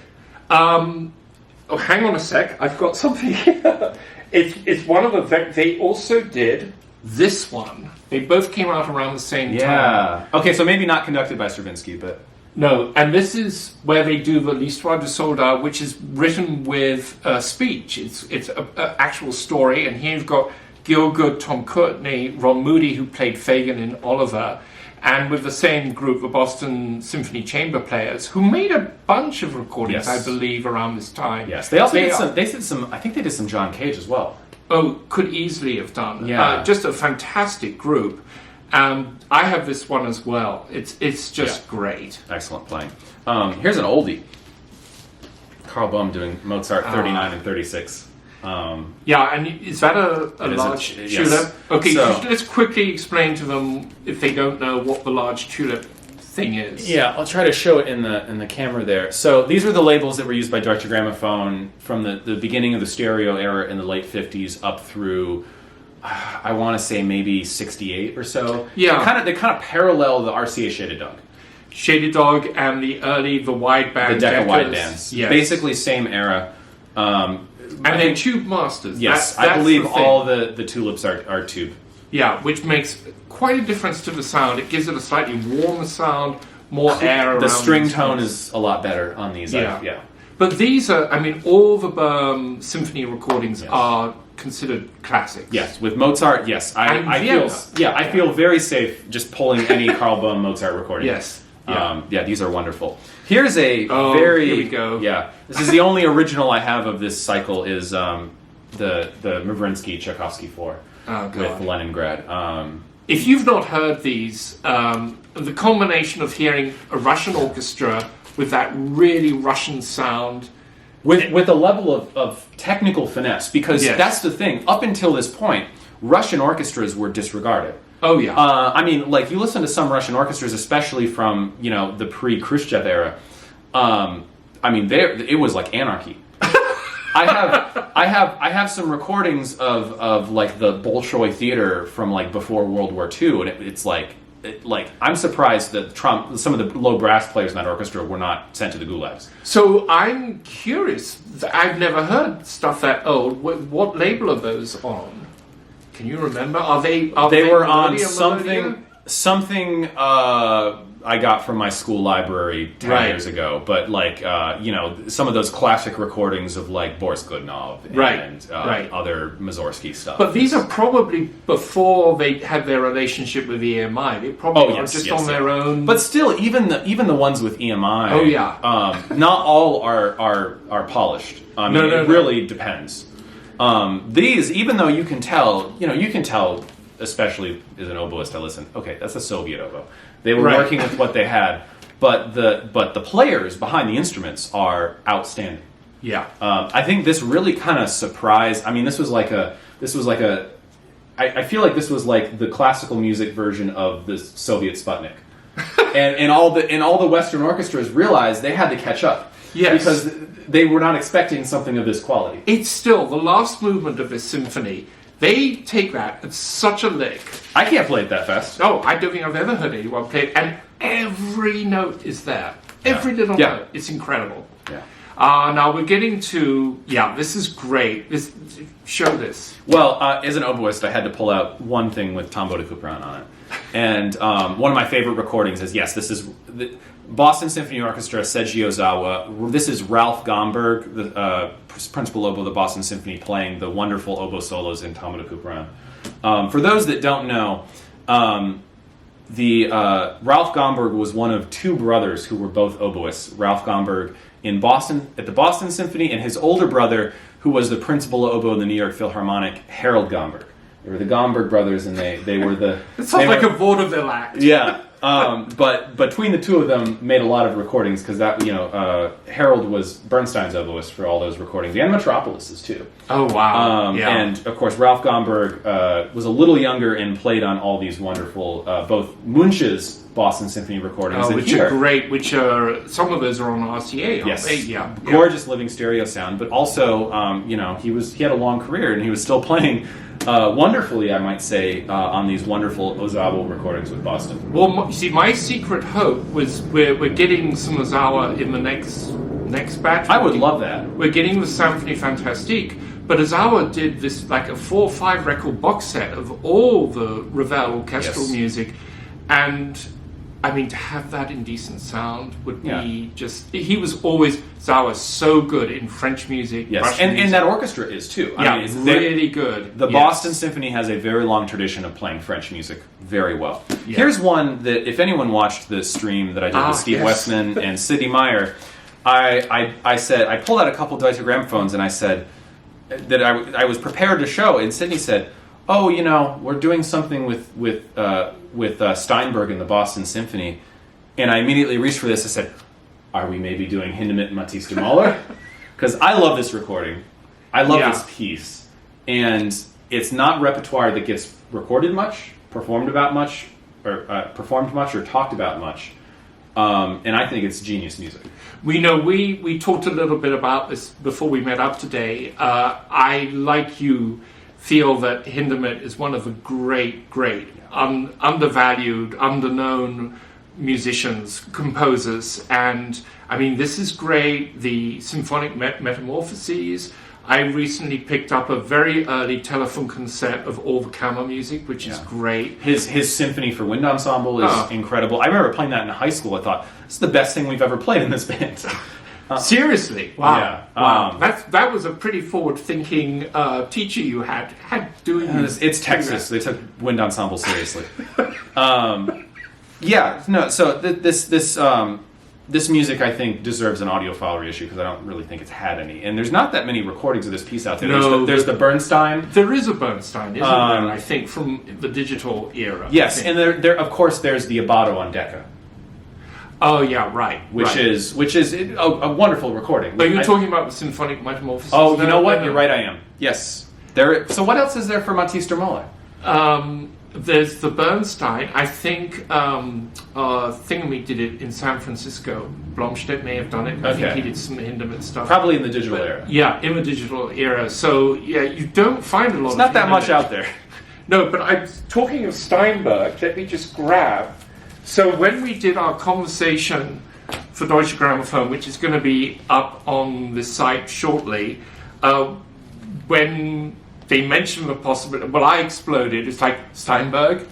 Speaker 2: Oh, hang on a sec. I've got something here. It's one of the... They also did this one. They both came out around the same time.
Speaker 1: Yeah. Okay, so maybe not conducted by Stravinsky, but...
Speaker 2: No, and this is where they do the L'Histoire du Soldat, which is written with speech. It's an actual story, and here you've got Gielgud, Tom Courtney, Ron Moody, who played Fagin in Oliver, and with the same group, the Boston Symphony Chamber Players, who made a bunch of recordings,
Speaker 1: Yes.
Speaker 2: I believe, around this time.
Speaker 1: Yes, they also did some... I think they did some John Cage as well.
Speaker 2: Oh, could easily have done.
Speaker 1: Yeah.
Speaker 2: Just a fantastic group. I have this one as well. It's just great.
Speaker 1: Excellent playing. Here's an oldie. Carl Baum doing Mozart 39 and 36.
Speaker 2: Yeah, and is that a
Speaker 1: It is
Speaker 2: large
Speaker 1: yes.
Speaker 2: tulip? Okay,
Speaker 1: So-
Speaker 2: let's quickly explain to them, if they don't know, what the large tulip thing is.
Speaker 1: Yeah, I'll try to show it in the camera there. So these were the labels that were used by Deutsche Grammophon from the beginning of the stereo era in the late 50s up through, I want to say maybe 68 or so.
Speaker 2: Yeah.
Speaker 1: They kind of parallel the RCA Shaded Dog.
Speaker 2: Shaded Dog and the wideband
Speaker 1: The Decca
Speaker 2: Deccas.
Speaker 1: widebands.
Speaker 2: Yes.
Speaker 1: Basically same era.
Speaker 2: And then tube masters.
Speaker 1: Yes,
Speaker 2: That's
Speaker 1: I believe
Speaker 2: the thing.
Speaker 1: all the tulips are tube.
Speaker 2: Yeah, which makes quite a difference to the sound. It gives it a slightly warmer sound, more air around
Speaker 1: The string
Speaker 2: these
Speaker 1: tone
Speaker 2: things.
Speaker 1: is a lot better on these.
Speaker 2: Yeah. But these are, all the symphony recordings
Speaker 1: Yes.
Speaker 2: are considered classics.
Speaker 1: Yes, with Mozart, yes.
Speaker 2: And
Speaker 1: I
Speaker 2: Vienna.
Speaker 1: I feel very safe just pulling any Carl Baum Mozart recording.
Speaker 2: Yes. Yeah.
Speaker 1: These are wonderful. Here's a
Speaker 2: Oh,
Speaker 1: very...
Speaker 2: here we go.
Speaker 1: Yeah. This is the only original I have of this cycle is the Mravinsky Tchaikovsky 4
Speaker 2: Oh,
Speaker 1: with
Speaker 2: God.
Speaker 1: Leningrad.
Speaker 2: If you've not heard these, the combination of hearing a Russian orchestra with that really Russian sound...
Speaker 1: With a level of technical finesse, because
Speaker 2: Yes.
Speaker 1: that's the thing. Up until this point, Russian orchestras were disregarded.
Speaker 2: Oh, yeah.
Speaker 1: You listen to some Russian orchestras, especially from the pre-Khrushchev era. It was like anarchy. I have some recordings of like the Bolshoi theater from like before World War II, and it's like I'm surprised that some of the low brass players in that orchestra were not sent to the gulags.
Speaker 2: So I'm curious. I've never heard stuff that old. What label are those on? Can you remember? Are they
Speaker 1: They were on
Speaker 2: Melodia?
Speaker 1: something I got from my school library 10
Speaker 2: Right.
Speaker 1: years ago, but some of those classic recordings of like Boris Godunov and other Mussorgsky stuff.
Speaker 2: But these are probably before they had their relationship with EMI. They probably are just on their own.
Speaker 1: But still, even the ones with EMI.
Speaker 2: Oh, yeah.
Speaker 1: Not all are polished. It really depends. These, even though you can tell, especially as an oboist, I listen. Okay, that's a Soviet oboe. They were
Speaker 2: Right.
Speaker 1: working with what they had, but the players behind the instruments are outstanding.
Speaker 2: Yeah.
Speaker 1: I think this really kind of surprised. I feel like this was like the classical music version of the Soviet Sputnik, and all the Western orchestras realized they had to catch up.
Speaker 2: Yes.
Speaker 1: Because they were not expecting something of this quality.
Speaker 2: It's still the last movement of this symphony. They take that at such a lick.
Speaker 1: I can't play it that fast.
Speaker 2: Oh, I don't think I've ever heard anyone play it. And every note is there. Every little note. It's incredible.
Speaker 1: Yeah.
Speaker 2: Now we're getting to... Yeah, this is great. Show this.
Speaker 1: Well, as an oboist, I had to pull out one thing with Tombeau de Couperin on it. And one of my favorite recordings is, yes, this is... the Boston Symphony Orchestra, Seiji Ozawa. This is Ralph Gomberg, the principal oboe of the Boston Symphony, playing the wonderful oboe solos in Tombeau de Couperin. For those that don't know, Ralph Gomberg was one of two brothers who were both oboists. Ralph Gomberg at the Boston Symphony, and his older brother, who was the principal oboe in the New York Philharmonic, Harold Gomberg. They were the Gomberg brothers, and they were the...
Speaker 2: It sounds like a vaudeville act.
Speaker 1: Yeah. But between the two of them, made a lot of recordings because Harold was Bernstein's oboist for all those recordings, and Metropolis's too.
Speaker 2: Oh wow!
Speaker 1: And of course, Ralph Gomberg was a little younger and played on all these wonderful, both Munch's Boston Symphony recordings,
Speaker 2: which are great. Which are some of those are on RCA.
Speaker 1: Yes,
Speaker 2: they? Yeah,
Speaker 1: gorgeous living stereo sound. But also, he had a long career and he was still playing. Wonderfully, I might say, on these wonderful Ozawa recordings with Boston.
Speaker 2: Well, see, my secret hope was we're getting some Ozawa in the next batch.
Speaker 1: I would love that.
Speaker 2: We're getting the Symphonie Fantastique, but Ozawa did this like a 4 or 5 record box set of all the Ravel orchestral music, and I mean, to have that in decent sound would be just... He was always... Ozawa so good in French music, Russian music.
Speaker 1: And that orchestra is too.
Speaker 2: I mean, it's really good.
Speaker 1: The Boston Symphony has a very long tradition of playing French music very well. Yeah. Here's one that, if anyone watched the stream that I did with Steve Westman and Sidney Meyer, I pulled out a couple Deutsche Grammophones and I said that I was prepared to show, and Sidney said, "Oh, we're doing something with Steinberg and the Boston Symphony," and I immediately reached for this. I said, "Are we maybe doing Hindemith and Matisse de Mahler?" Because I love this recording. I love this piece. And it's not repertoire that gets recorded much, performed much, or talked about much. And I think it's genius music.
Speaker 2: We talked a little bit about this before we met up today. I, like you, feel that Hindemith is one of the great, undervalued, underknown musicians, composers, and I mean, this is great. The symphonic metamorphoses. I recently picked up a very early telephone concert of all the camera music, which is great.
Speaker 1: His symphony for wind ensemble is incredible. I remember playing that in high school. I thought, this is the best thing we've ever played in this band.
Speaker 2: Seriously? Wow.
Speaker 1: Yeah.
Speaker 2: Wow. That was a pretty forward-thinking teacher you had doing this.
Speaker 1: It's Texas. They took wind ensemble seriously. So this music, I think, deserves an audiophile reissue because I don't really think it's had any. And there's not that many recordings of this piece out there. There's the Bernstein.
Speaker 2: There is a Bernstein, isn't there? I think from the digital era.
Speaker 1: Yes, and there of course there's the Abbado on Decca.
Speaker 2: Oh yeah, right.
Speaker 1: Which is a wonderful recording.
Speaker 2: But you're talking about the symphonic metamorphosis.
Speaker 1: Oh, you know what? You're right. I am. Yes. So what else is there for Matisse de Mahler?
Speaker 2: There's the Bernstein. I think Thingamee did it in San Francisco. Blomstedt may have done it. I think he did some Hindemith stuff.
Speaker 1: Probably in the digital era.
Speaker 2: Yeah, in the digital era. So yeah, you don't find a lot.
Speaker 1: It's not that much out there.
Speaker 2: No, but I'm talking of Steinberg. Let me just grab. So when we did our conversation for Deutsche Grammophon, which is going to be up on the site shortly, when they mentioned the possibility, well, I exploded. It's like Steinberg,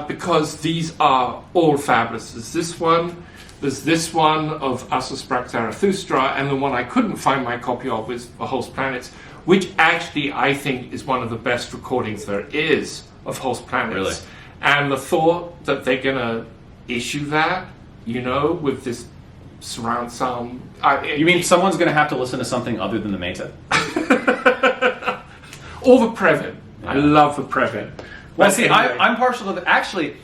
Speaker 2: because these are all fabulous. There's this one of Us Who Sprach Zarathustra, and the one I couldn't find my copy of is The Holst Planets, which actually I think is one of the best recordings there is of Holst Planets.
Speaker 1: Really?
Speaker 2: And the thought that they're going to issue that, with this surround sound.
Speaker 1: You mean someone's going to have to listen to something other than the Meta?
Speaker 2: Or the Previn. Yeah. I love the Previn.
Speaker 1: Well, see, I'm partial to the... Actually,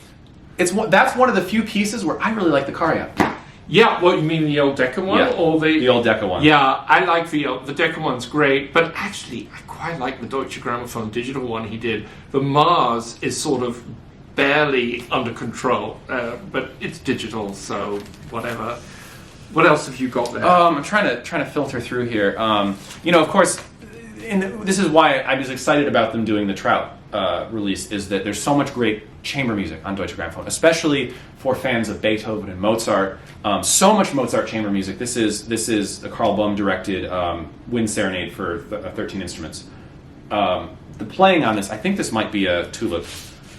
Speaker 1: that's one of the few pieces where I really like the Karajan.
Speaker 2: Yeah, what, you mean the old Decca one?
Speaker 1: Yeah,
Speaker 2: or
Speaker 1: the old Decca one.
Speaker 2: Yeah, I like the Decca one's great, but actually, I quite like the Deutsche Grammophon digital one he did. The Mars is sort of barely under control, but it's digital, so whatever. What else have you got there?
Speaker 1: I'm trying to filter through here. Of course, and this is why I was excited about them doing the Trout release, is that there's so much great chamber music on Deutsche Grammophon, especially for fans of Beethoven and Mozart. So much Mozart chamber music. This is a Karl Böhm directed wind serenade for 13 instruments. The playing on this, I think this might be a tulip.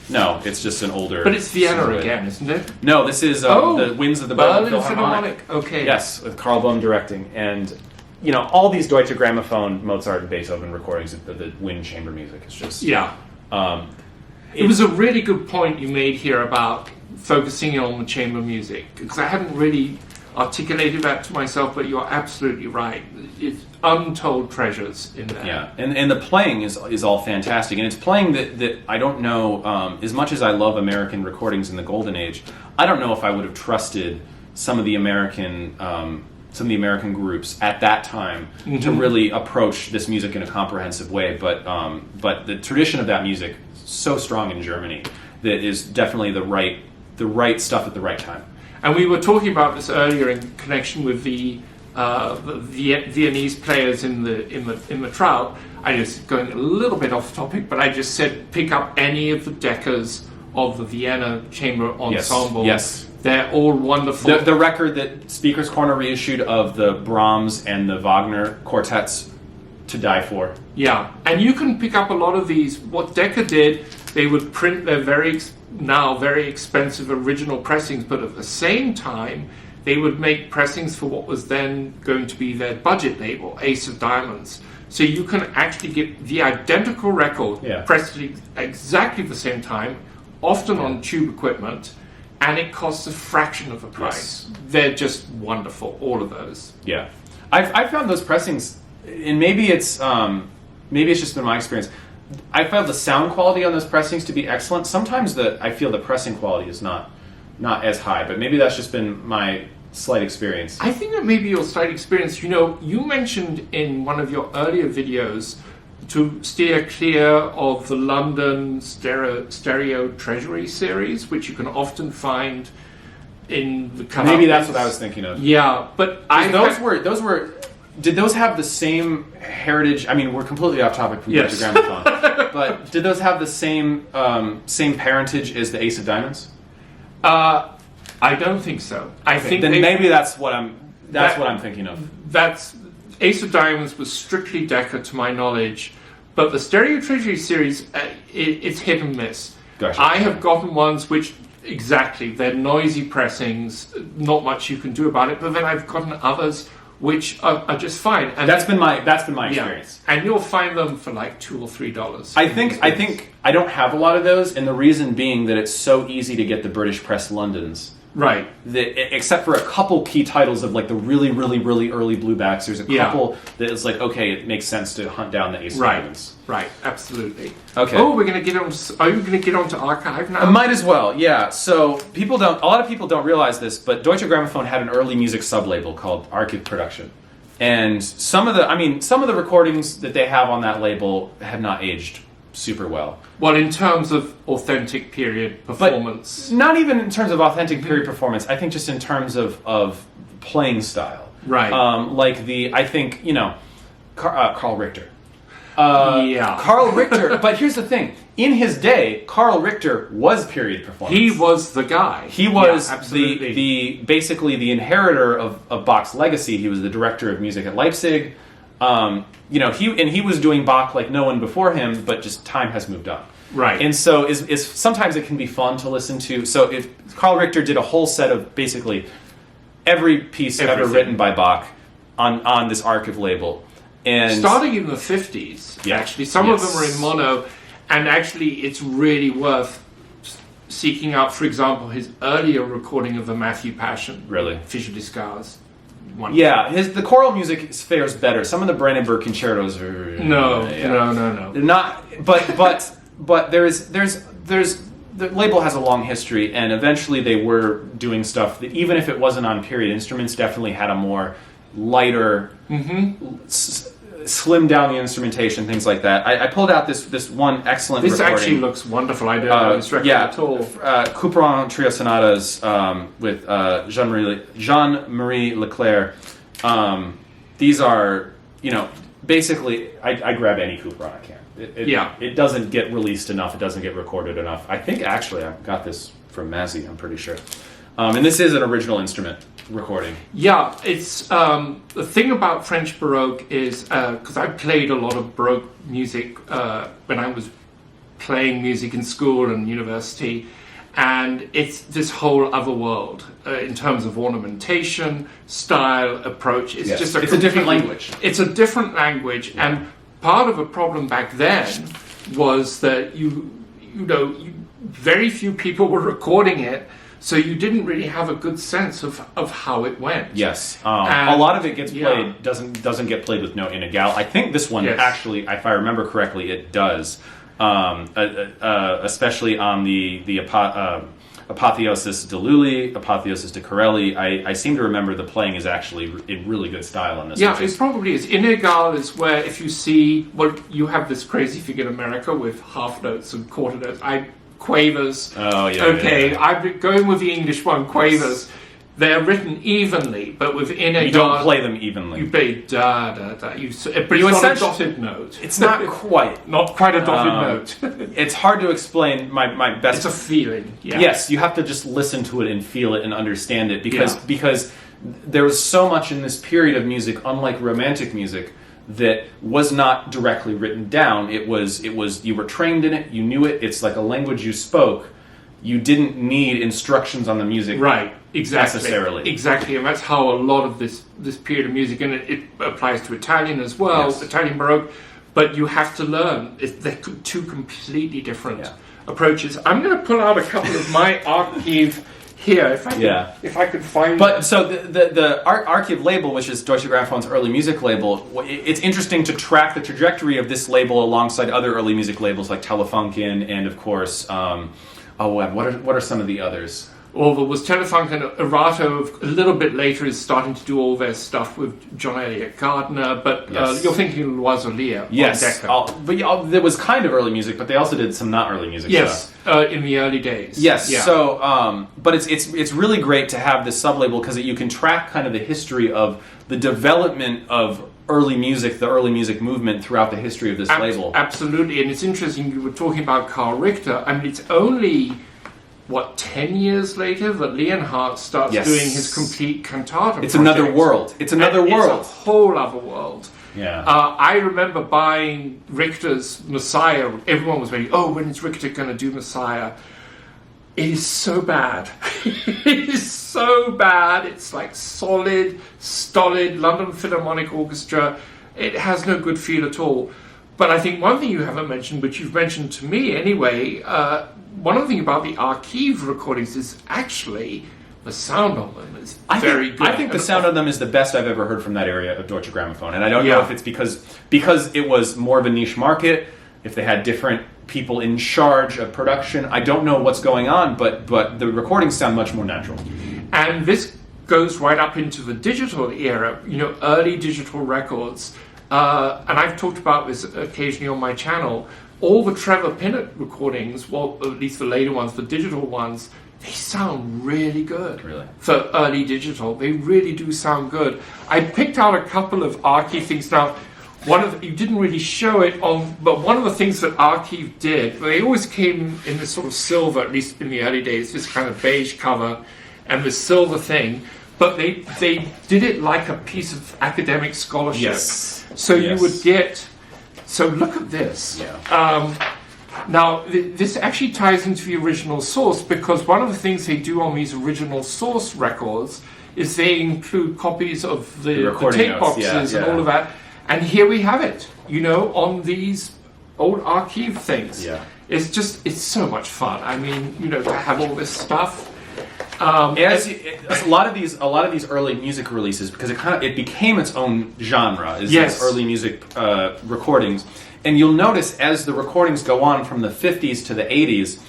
Speaker 1: No, it's just an older.
Speaker 2: But it's Vienna
Speaker 1: silhouette.
Speaker 2: again, isn't it?
Speaker 1: No, this is the Winds of the Berlin Philharmonic.
Speaker 2: Okay.
Speaker 1: Yes, with Karl Böhm directing, and all these Deutsche Grammophon, Mozart, and Beethoven recordings of the wind chamber music is just
Speaker 2: It was a really good point you made here about focusing on the chamber music, because I hadn't really articulated that to myself, but you're absolutely right. It's untold treasures in there.
Speaker 1: Yeah, and the playing is all fantastic, and it's playing that I don't know, as much as I love American recordings in the Golden Age, I don't know if I would have trusted some of the American groups at that time to really approach this music in a comprehensive way, but the tradition of that music so strong in Germany that is definitely the right stuff at the right time.
Speaker 2: And we were talking about this earlier in connection with the Viennese players in the Trout. I just going a little bit off topic, but I just said pick up any of the decas of the Vienna Chamber Ensemble.
Speaker 1: Yes.
Speaker 2: They're all wonderful.
Speaker 1: The record that Speaker's Corner reissued of the Brahms and the Wagner quartets, to die for.
Speaker 2: Yeah, and you can pick up a lot of these. What Decca did, they would print their very expensive original pressings, but at the same time, they would make pressings for what was then going to be their budget label, Ace of Diamonds. So you can actually get the identical record pressed at exactly the same time, often on tube equipment, and it costs a fraction of the price. Yes. They're just wonderful, all of those.
Speaker 1: Yeah, I found those pressings, and maybe it's just been my experience. I found the sound quality on those pressings to be excellent. Sometimes I feel the pressing quality is not as high, but maybe that's just been my slight experience.
Speaker 2: I think that may be your slight experience. You mentioned in one of your earlier videos to steer clear of the London Stereo Treasury series, which you can often find in the cut-up.
Speaker 1: Maybe that's what I was thinking of.
Speaker 2: Yeah, but
Speaker 1: those were. Did those have the same heritage? I mean, we're completely off topic from Deutsche Grammophon, but did those have the same parentage as the Ace of Diamonds?
Speaker 2: I don't think so. I think
Speaker 1: then maybe that's what I'm thinking of.
Speaker 2: That's Ace of Diamonds was strictly Decca, to my knowledge, but the Stereo Treasury series, it's hit and miss.
Speaker 1: Gotcha.
Speaker 2: I have gotten ones which they're noisy pressings, not much you can do about it. But then I've gotten others which are just fine. And
Speaker 1: that's been my experience.
Speaker 2: And you'll find them for like $2 or $3.
Speaker 1: I think I don't have a lot of those, and the reason being that it's so easy to get the British Press Londons.
Speaker 2: Right.
Speaker 1: Except for a couple key titles of like the really, really, really early bluebacks, there's a couple that is like, okay, it makes sense to hunt down the Ace of Diamonds.
Speaker 2: Right, absolutely.
Speaker 1: Okay.
Speaker 2: Oh, are you going to get on to Archive now?
Speaker 1: I might as well, yeah. So a lot of people don't realize this, but Deutsche Grammophon had an early music sub-label called Archiv Produktion. And some of the recordings that they have on that label have not aged super well.
Speaker 2: Well, in terms of authentic period performance.
Speaker 1: But not even in terms of authentic period performance, I think just in terms of playing style.
Speaker 2: Right.
Speaker 1: Carl Richter. Carl Richter, but here's the thing. In his day, Carl Richter was period performance.
Speaker 2: He was the guy.
Speaker 1: He was basically the inheritor of Bach's legacy. He was the director of music at Leipzig. He was doing Bach like no one before him, but just time has moved on.
Speaker 2: Right.
Speaker 1: And so is sometimes it can be fun to listen to. So if Carl Richter did a whole set of basically every piece ever written by Bach on this Archiv label. And
Speaker 2: starting in the 50s, actually. Some of them are in mono, and actually it's really worth seeking out, for example, his earlier recording of the Matthew Passion.
Speaker 1: Really?
Speaker 2: Fischer Discards.
Speaker 1: Yeah, the choral music fares better. Some of the Brandenburg concertos are
Speaker 2: no.
Speaker 1: They're not, but there's the label has a long history, and eventually they were doing stuff that even if it wasn't on period instruments, definitely had a more lighter, slim down the instrumentation, things like that. I pulled out this one excellent recording.
Speaker 2: This actually looks wonderful. I don't know this record at all.
Speaker 1: Couperin Trio Sonatas with Jean-Marie Leclerc. These are, basically, I grab any Cooperon I can. It doesn't get released enough. It doesn't get recorded enough. I think actually I got this from Mazzy. I'm pretty sure. And this is an original instrument recording.
Speaker 2: Yeah, it's the thing about French Baroque is because I played a lot of Baroque music when I was playing music in school and university, and it's this whole other world in terms of ornamentation, style, approach. It's just
Speaker 1: it's a different language.
Speaker 2: It's a different language, and part of a problem back then was that very few people were recording it. So you didn't really have a good sense of how it went. Yes,
Speaker 1: a lot of it gets played doesn't get played with note inégale. I think this one actually, if I remember correctly, it does, especially on the Apotheosis de Lully, Apotheosis de Corelli. I seem to remember the playing is actually in really good style on this.
Speaker 2: Yeah, it probably is. Inégale is where if you see, you have this crazy thing in America with half notes and quarter notes. Quavers.
Speaker 1: Oh, yeah.
Speaker 2: Okay, I've been going with the English one, quavers. They're written evenly, but with inégale...
Speaker 1: You don't play them evenly.
Speaker 2: You play da, da, da. But it's not a dotted note.
Speaker 1: It's not quite.
Speaker 2: Not quite a dotted
Speaker 1: note. It's hard to explain my best...
Speaker 2: It's a feeling, yeah.
Speaker 1: Yes, you have to just listen to it and feel it and understand it, because there was so much in this period of music, unlike Romantic music, that was not directly written down. It was you were trained in it, you knew it, it's like a language you spoke. You didn't need instructions on the music necessarily.
Speaker 2: Exactly, and that's how a lot of this period of music, and it applies to Italian as well, Italian Baroque, but you have to learn. They're two completely different approaches. I'm going to pull out a couple of my archive here, if I could find.
Speaker 1: But so the Archiv label, which is Deutsche Grammophon's early music label, it's interesting to track the trajectory of this label alongside other early music labels like Telefunken and of course, what are some of the others?
Speaker 2: Well, there was Telefunken, Erato a little bit later is starting to do all their stuff with John Eliot Gardner, but you're thinking Loiselier.
Speaker 1: Yes, but there was kind of early music, but they also did some not early music stuff.
Speaker 2: In the early days.
Speaker 1: Yes, so, but it's really great to have this sub-label because you can track kind of the history of the development of early music, the early music movement throughout the history of this label.
Speaker 2: Absolutely, and it's interesting, you were talking about Karl Richter. I mean, it's only... 10 years later that Leonhardt starts doing his complete cantata
Speaker 1: It's another world. It's another world.
Speaker 2: It's a whole other world.
Speaker 1: Yeah.
Speaker 2: I remember buying Richter's Messiah. Everyone was waiting, when is Richter going to do Messiah? It is so bad. It is so bad. It's like solid, stolid London Philharmonic Orchestra. It has no good feel at all. But I think one thing you haven't mentioned, which you've mentioned to me anyway, one other thing about the Archiv recordings is actually the sound on them is very good.
Speaker 1: I think the sound on them is the best I've ever heard from that area of Deutsche Grammophon. And I don't know if it's because it was more of a niche market, if they had different people in charge of production. I don't know what's going on, but the recordings sound much more natural.
Speaker 2: And this goes right up into the digital era, early digital records. And I've talked about this occasionally on my channel. All the Trevor Pinnock recordings, well, at least the later ones, the digital ones, they sound really good.
Speaker 1: Really?
Speaker 2: For early digital, they really do sound good. I picked out a couple of Archiv things. Now, you didn't really show it on, but one of the things that Archiv did, they always came in this sort of silver, at least in the early days, this kind of beige cover and this silver thing. But they did it like a piece of academic scholarship.
Speaker 1: Yes.
Speaker 2: So you would get... So look at this.
Speaker 1: Yeah.
Speaker 2: Now, this actually ties into the original source because one of the things they do on these original source records is they include copies of the tape boxes and all of that. And here we have it, on these old Archiv things.
Speaker 1: Yeah.
Speaker 2: It's so much fun. I mean, to have all this stuff.
Speaker 1: A lot of these early music releases, because it became its own genre, these early music recordings. And you'll notice as the recordings go on from the 50s to the 80s,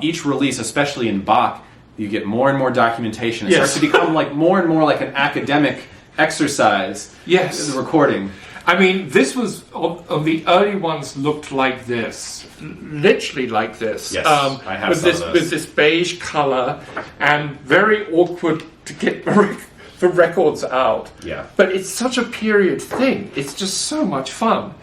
Speaker 1: each release, especially in Bach, you get more and more documentation. It starts to become more and more like an academic exercise.
Speaker 2: Yes,
Speaker 1: the recording.
Speaker 2: I mean, this was of the early ones looked like this, literally like this.
Speaker 1: Yes, I have
Speaker 2: with this beige color and very awkward to get the records out.
Speaker 1: Yeah.
Speaker 2: But it's such a period thing. It's just so much fun.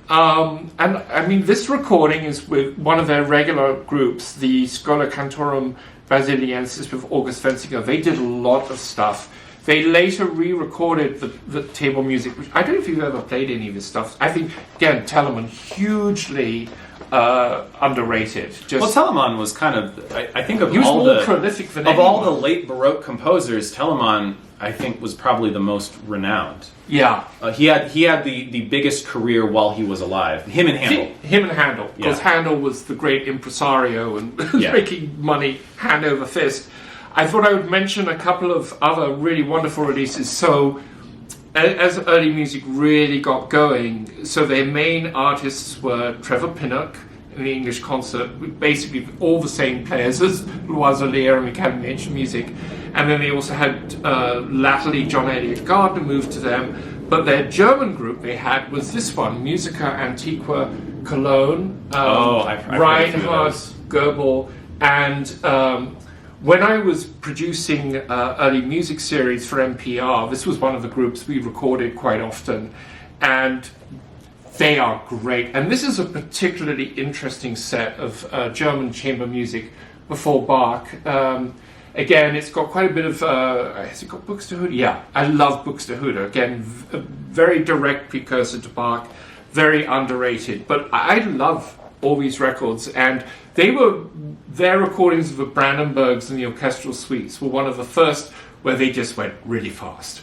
Speaker 2: And I mean, this recording is with one of their regular groups, the Schola Cantorum Basiliensis with August Wenziger. They did a lot of stuff. They later re-recorded the table music, which I don't know if you've ever played any of his stuff. I think, again, Telemann, hugely underrated.
Speaker 1: Well, Telemann was kind of, I think of
Speaker 2: he was
Speaker 1: all
Speaker 2: more
Speaker 1: the
Speaker 2: prolific than
Speaker 1: of all the
Speaker 2: anyone.
Speaker 1: late Baroque composers, Telemann, I think, was probably the most renowned.
Speaker 2: Yeah.
Speaker 1: He had the biggest career while he was alive. Him and Handel.
Speaker 2: Him and Handel, because
Speaker 1: Yeah.
Speaker 2: Handel was the great impresario and
Speaker 1: Yeah.
Speaker 2: making money hand over fist. I thought I would mention a couple of other really wonderful releases. So, as early music really got going, so their main artists were Trevor Pinnock in the English concert, with basically all the same players as Loiselier and Academy of Ancient Music. And then they also had, latterly, John Eliot Gardner moved to them. But their German group they had was this one, Musica Antiqua Cologne,
Speaker 1: I've heard a few of
Speaker 2: Reinhard
Speaker 1: those.
Speaker 2: Goebel, and when I was producing early music series for NPR, this was one of the groups we recorded quite often, and they are great. And this is a particularly interesting set of German chamber music before Bach. Again, it's got quite a bit of... has it got Buxtehude? Yeah, I love Buxtehude. Again, a very direct precursor to Bach, very underrated. But I love all these records, and their recordings of the Brandenburgs and the orchestral suites were one of the first where they just went really fast.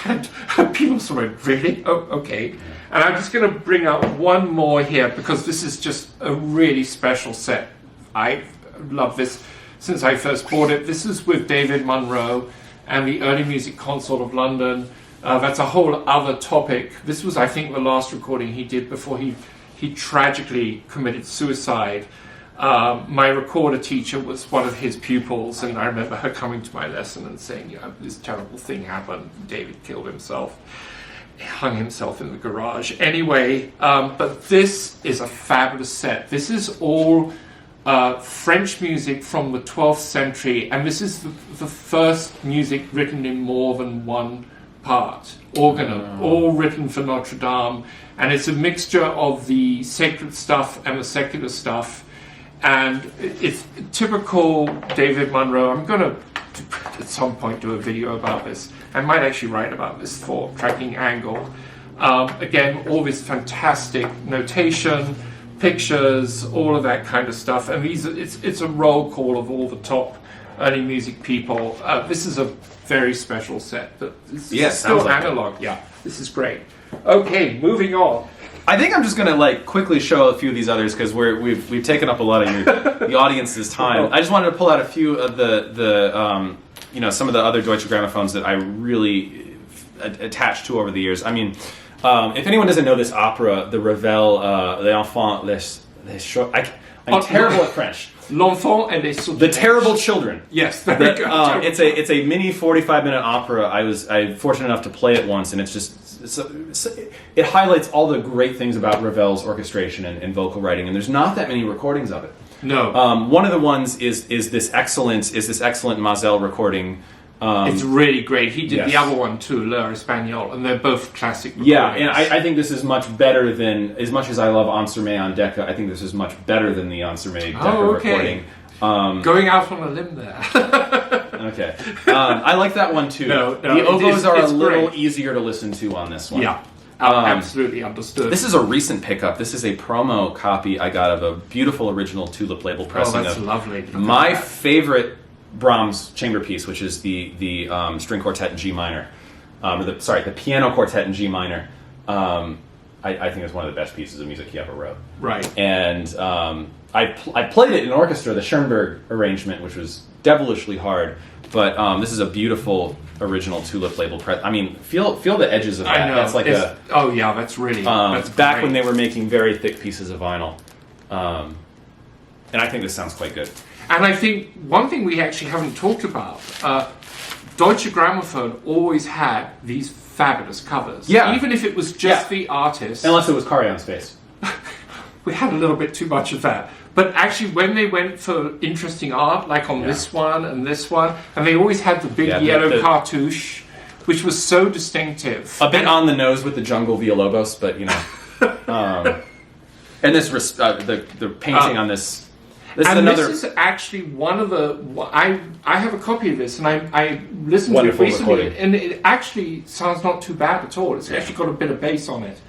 Speaker 2: and people sort of went, really? Oh, okay. And I'm just going to bring up one more here, because this is just a really special set. I love this since I first bought it. This is with David Munro and the Early Music Consort of London. That's a whole other topic. This was, I think, the last recording he did before he tragically committed suicide. My recorder teacher was one of his pupils, and I remember her coming to my lesson and saying, yeah, this terrible thing happened. David killed himself. He hung himself in the garage. Anyway, but this is a fabulous set. This is all French music from the 12th century, and this is the first music written in more than one part. Organon, all written for Notre Dame, and it's a mixture of the sacred stuff and the secular stuff, and it's typical David Munro. I'm going to at some point do a video about this. I might actually write about this for Tracking Angle. Again, all this fantastic notation, pictures, all of that kind of stuff, and it's a roll call of all the top early music people. This is a very special set, but this is still
Speaker 1: like
Speaker 2: analog. Yeah, this is great. Okay, moving on.
Speaker 1: I think I'm just gonna quickly show a few of these others because we've taken up a lot of the audience's time. I just wanted to pull out a few of the some of the other Deutsche Grammophones that I really attached to over the years. I mean, if anyone doesn't know this opera, the Ravel, Les Enfants, I'm terrible at French.
Speaker 2: L'Enfant et les Sauvages.
Speaker 1: The Terrible Children.
Speaker 2: Yes, very good.
Speaker 1: It's a mini 45-minute opera. I'm fortunate enough to play it once, and it's just it highlights all the great things about Ravel's orchestration and vocal writing. And there's not that many recordings of it.
Speaker 2: No.
Speaker 1: One of the ones is this excellent Mazel recording.
Speaker 2: It's really great. He did
Speaker 1: yes.
Speaker 2: the other one too, L'Heure Espagnole, and they're both classic recordings.
Speaker 1: Yeah, and I think this is much better than, as much as I love Ensermé on Decca, I think this is much better than the Ensermé Decca recording.
Speaker 2: Going out on a limb there.
Speaker 1: Okay. I like that one too.
Speaker 2: No,
Speaker 1: the oboes are a little
Speaker 2: great.
Speaker 1: Easier to listen to on this one.
Speaker 2: Yeah, absolutely understood.
Speaker 1: This is a recent pickup. This is a promo copy I got of a beautiful original Tulip label pressing
Speaker 2: that's
Speaker 1: of
Speaker 2: lovely.
Speaker 1: my favorite Brahms chamber piece, which is the string quartet in G minor, the piano quartet in G minor. I think it's one of the best pieces of music he ever wrote.
Speaker 2: Right.
Speaker 1: And I played it in orchestra, the Schoenberg arrangement, which was devilishly hard. But this is a beautiful original Tulip label press. I mean, feel the edges of that.
Speaker 2: I know.
Speaker 1: That's like
Speaker 2: that's really that's
Speaker 1: back
Speaker 2: great.
Speaker 1: when they were making very thick pieces of vinyl. And I think this sounds quite good.
Speaker 2: And I think one thing we actually haven't talked about, Deutsche Grammophon always had these fabulous covers.
Speaker 1: Yeah.
Speaker 2: Even if it was just the artist.
Speaker 1: Unless it was Karajan space.
Speaker 2: We had a little bit too much of that. But actually, when they went for interesting art, like on this one, and they always had the big yellow cartouche, which was so distinctive.
Speaker 1: A bit on the nose with the Jungle Villalobos, but you know. And this, the painting on this. This
Speaker 2: and
Speaker 1: is another.
Speaker 2: This is actually one of the. I have a copy of this, and I listened to it recently,
Speaker 1: recording.
Speaker 2: and it actually sounds not too bad at all. It's actually got a bit of bass on it.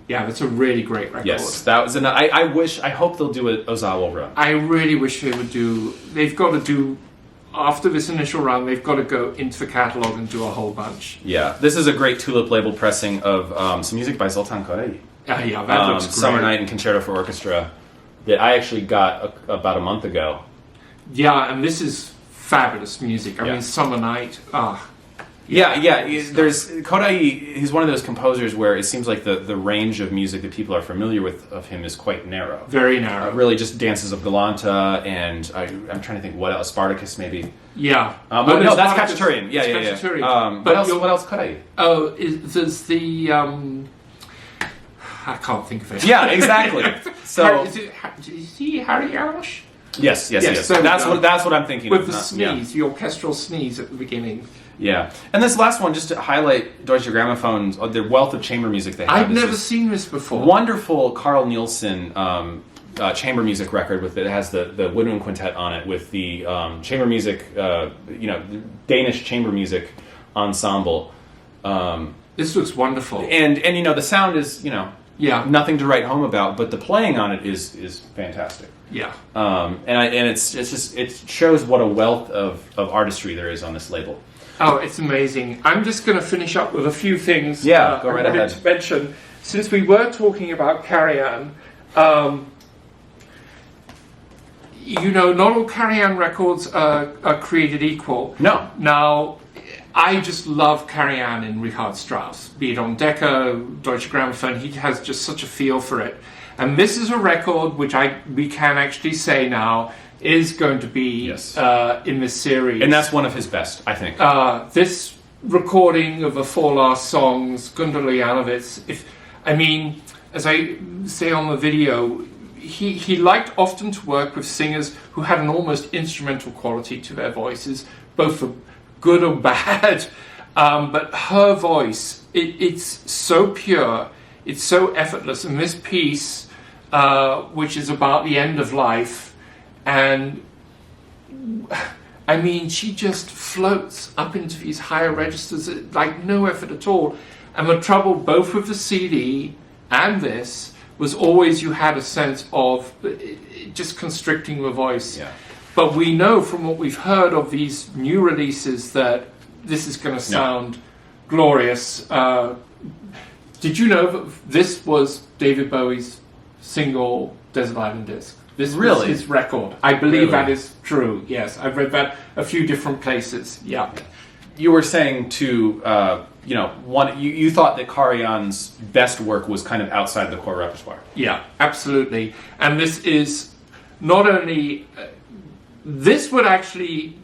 Speaker 2: Yeah, that's a really great record.
Speaker 1: Yes, that was. I hope they'll do an Ozawa run.
Speaker 2: I really wish they would do. They've got to do. After this initial run, they've got to go into the catalogue and do a whole bunch.
Speaker 1: Yeah, this is a great Tulip label pressing of some music by Zoltán Kodály.
Speaker 2: Yeah, that looks great.
Speaker 1: Summer Night and Concerto for Orchestra that I actually got about a month ago.
Speaker 2: Yeah, and this is fabulous music. I mean, Summer Night.
Speaker 1: There's Kodály. He's one of those composers where it seems like the range of music that people are familiar with of him is quite narrow.
Speaker 2: Very narrow.
Speaker 1: Really, just Dances of Galanta and I'm trying to think what else. Spartacus, maybe.
Speaker 2: Yeah.
Speaker 1: No, that's Khachaturian. Yeah.
Speaker 2: Khachaturian.
Speaker 1: What else Kodály?
Speaker 2: Oh, there's the. I can't think of it.
Speaker 1: Yeah, exactly. So
Speaker 2: is he Harry Jarosz?
Speaker 1: Yes.
Speaker 2: So
Speaker 1: That's what I'm thinking
Speaker 2: with
Speaker 1: of.
Speaker 2: the sneeze, the orchestral sneeze at the beginning.
Speaker 1: Yeah, and this last one, just to highlight Deutsche Grammophon's the wealth of chamber music they have.
Speaker 2: I've never seen this before.
Speaker 1: Wonderful Carl Nielsen chamber music record with it has the woodwind quintet on it with the chamber music, Danish chamber music ensemble.
Speaker 2: This looks wonderful,
Speaker 1: and the sound is nothing to write home about, but the playing on it is fantastic.
Speaker 2: Yeah,
Speaker 1: it shows what a wealth of artistry there is on this label.
Speaker 2: Oh, it's amazing. I'm just going to finish up with a few things.
Speaker 1: Yeah, go right
Speaker 2: I
Speaker 1: ahead.
Speaker 2: wanted to mention, since we were talking about Karajan, not all Karajan records are created equal.
Speaker 1: No.
Speaker 2: Now, I just love Karajan in Richard Strauss, be it on Decca, Deutsche Grammophon. He has just such a feel for it. And this is a record which we can actually say now is going to be in this series.
Speaker 1: And that's one of his best, I think.
Speaker 2: This recording of the four last songs, Gunda Lejanovitz, as I say on the video, he liked often to work with singers who had an almost instrumental quality to their voices, both for good or bad. But her voice, it's so pure, it's so effortless. And this piece, which is about the end of life, and she just floats up into these higher registers, like no effort at all. And the trouble both with the CD and this was always you had a sense of just constricting the voice.
Speaker 1: Yeah.
Speaker 2: But we know from what we've heard of these new releases that this is going to sound glorious. Did you know that this was David Bowie's single Desert Island Disc? This was his record. I believe that is true. Yes, I've read that a few different places. Yeah.
Speaker 1: You were saying you thought that Karajan's best work was kind of outside the core repertoire.
Speaker 2: Yeah, absolutely. And this is not only this would actually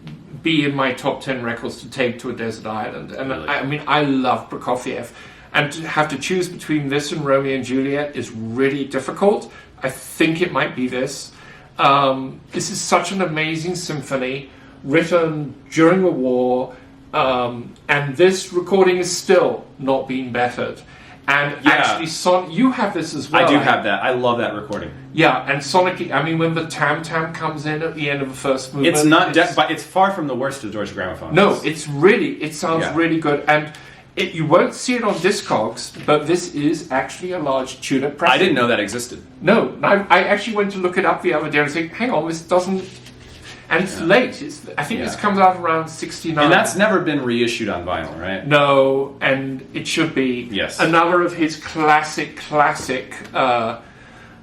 Speaker 2: be in my top 10 records to take to a desert island. And really? I love Prokofiev, and to have to choose between this and Romeo and Juliet is really difficult. I think it might be this. This is such an amazing symphony written during the war, and this recording is still not being bettered. And actually, you have this as well.
Speaker 1: I do have that. I love that recording.
Speaker 2: Yeah, and sonically, when the tam-tam comes in at the end of the first movement...
Speaker 1: It's not, but it's far from the worst of Deutsche Grammophon.
Speaker 2: No, it sounds really good. And you won't see it on Discogs, but this is actually a large tulip pressing.
Speaker 1: I didn't know that existed.
Speaker 2: No, I actually went to look it up the other day and say, hang on, this doesn't... And it's late. I think this comes out around 69.
Speaker 1: And that's never been reissued on vinyl, right?
Speaker 2: No, and it should be.
Speaker 1: Yes.
Speaker 2: Another of his classic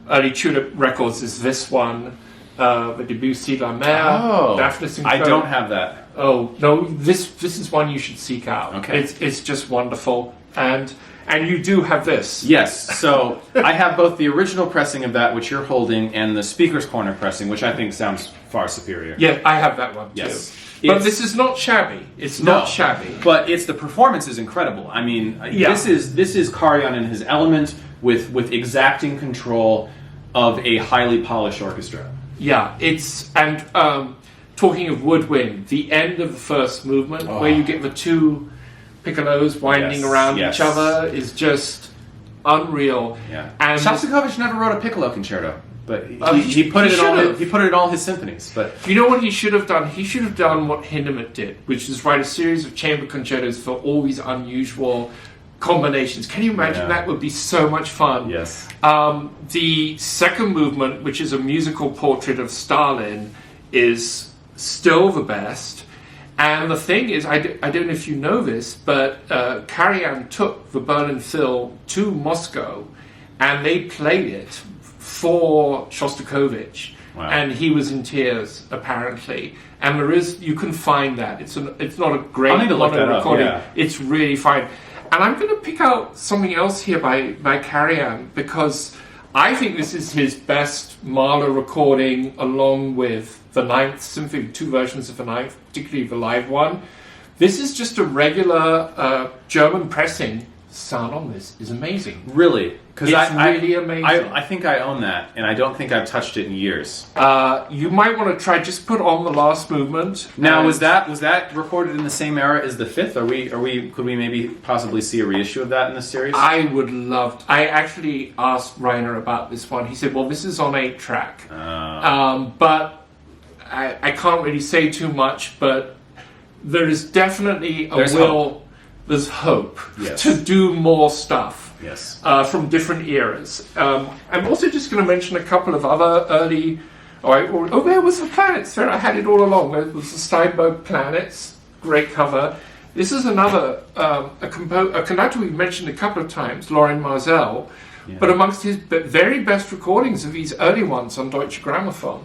Speaker 2: early tulip records is this one, the Debussy La Mer, Daphnis and Co.
Speaker 1: I don't have that.
Speaker 2: Oh, no, this is one you should seek out.
Speaker 1: Okay.
Speaker 2: It's just wonderful. And you do have this.
Speaker 1: Yes, so I have both the original pressing of that, which you're holding, and the Speaker's Corner pressing, which I think sounds far superior.
Speaker 2: Yeah, I have that one too.
Speaker 1: Yes.
Speaker 2: But this is not shabby. It's not shabby.
Speaker 1: But the performance is incredible. This is Karajan in his element with exacting control. of a highly polished orchestra.
Speaker 2: Yeah, and talking of woodwind, the end of the first movement, where you get the two piccolos winding around each other, is just unreal.
Speaker 1: Yeah.
Speaker 2: And
Speaker 1: Shostakovich never wrote a piccolo concerto, but he put it in all his symphonies. But
Speaker 2: you know what he should have done? He should have done what Hindemith did, which is write a series of chamber concertos for all these unusual combinations. Can you imagine? That would be so much fun.
Speaker 1: Yes.
Speaker 2: The second movement, which is a musical portrait of Stalin, is still the best. And the thing is, I don't know if you know this, but Karajan took the Berlin Phil to Moscow, and they played it for Shostakovich, and he was in tears apparently. And you can find that. It's not a great recording. It's really fine. And I'm going to pick out something else here by Karajan, because I think this is his best Mahler recording, along with the Ninth Symphony, two versions of the Ninth, particularly the live one. This is just a regular German pressing. Sound on this is amazing.
Speaker 1: Really? Because
Speaker 2: it's really amazing.
Speaker 1: I think I own that, and I don't think I've touched it in years.
Speaker 2: You might want to try, just put on the last movement.
Speaker 1: Now, was that recorded in the same era as the fifth? Could we maybe possibly see a reissue of that in the series?
Speaker 2: I would love. I actually asked Reiner about this one. He said, "Well, this is on 8-track, but I can't really say too much. But there is definitely
Speaker 1: There's will."
Speaker 2: There's hope
Speaker 1: Yes.
Speaker 2: to do more stuff from different eras. I'm also just going to mention a couple of other early... there was the Planets. There, I had it all along. There was the Steinberg Planets. Great cover. This is another, a conductor we've mentioned a couple of times, Lorin Maazel, but amongst his very best recordings of these early ones on Deutsche Grammophon.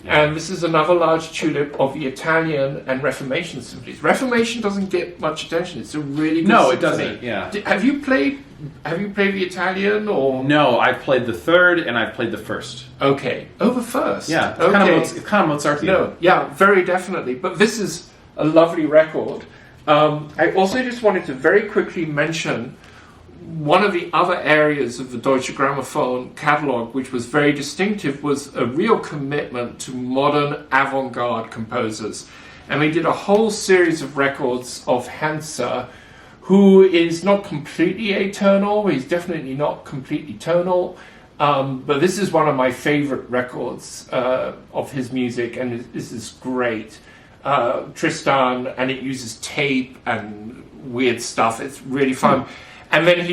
Speaker 2: And this is another large tulip of the Italian and Reformation symphonies. Reformation doesn't get much attention. It's a really good symphony.
Speaker 1: It doesn't. Yeah.
Speaker 2: Have you played the Italian or?
Speaker 1: No, I've played the third and I've played the first.
Speaker 2: Okay. Oh, the first.
Speaker 1: Yeah. It's kind of Mozartian.
Speaker 2: No. Yeah, very definitely. But this is a lovely record. I also just wanted to very quickly mention one of the other areas of the Deutsche Grammophon catalogue, which was very distinctive, was a real commitment to modern avant-garde composers. And we did a whole series of records of Hansa, who is not completely atonal. He's definitely not completely tonal. But this is one of my favorite records of his music, and this is great. Tristan, and it uses tape and weird stuff. It's really fun. And then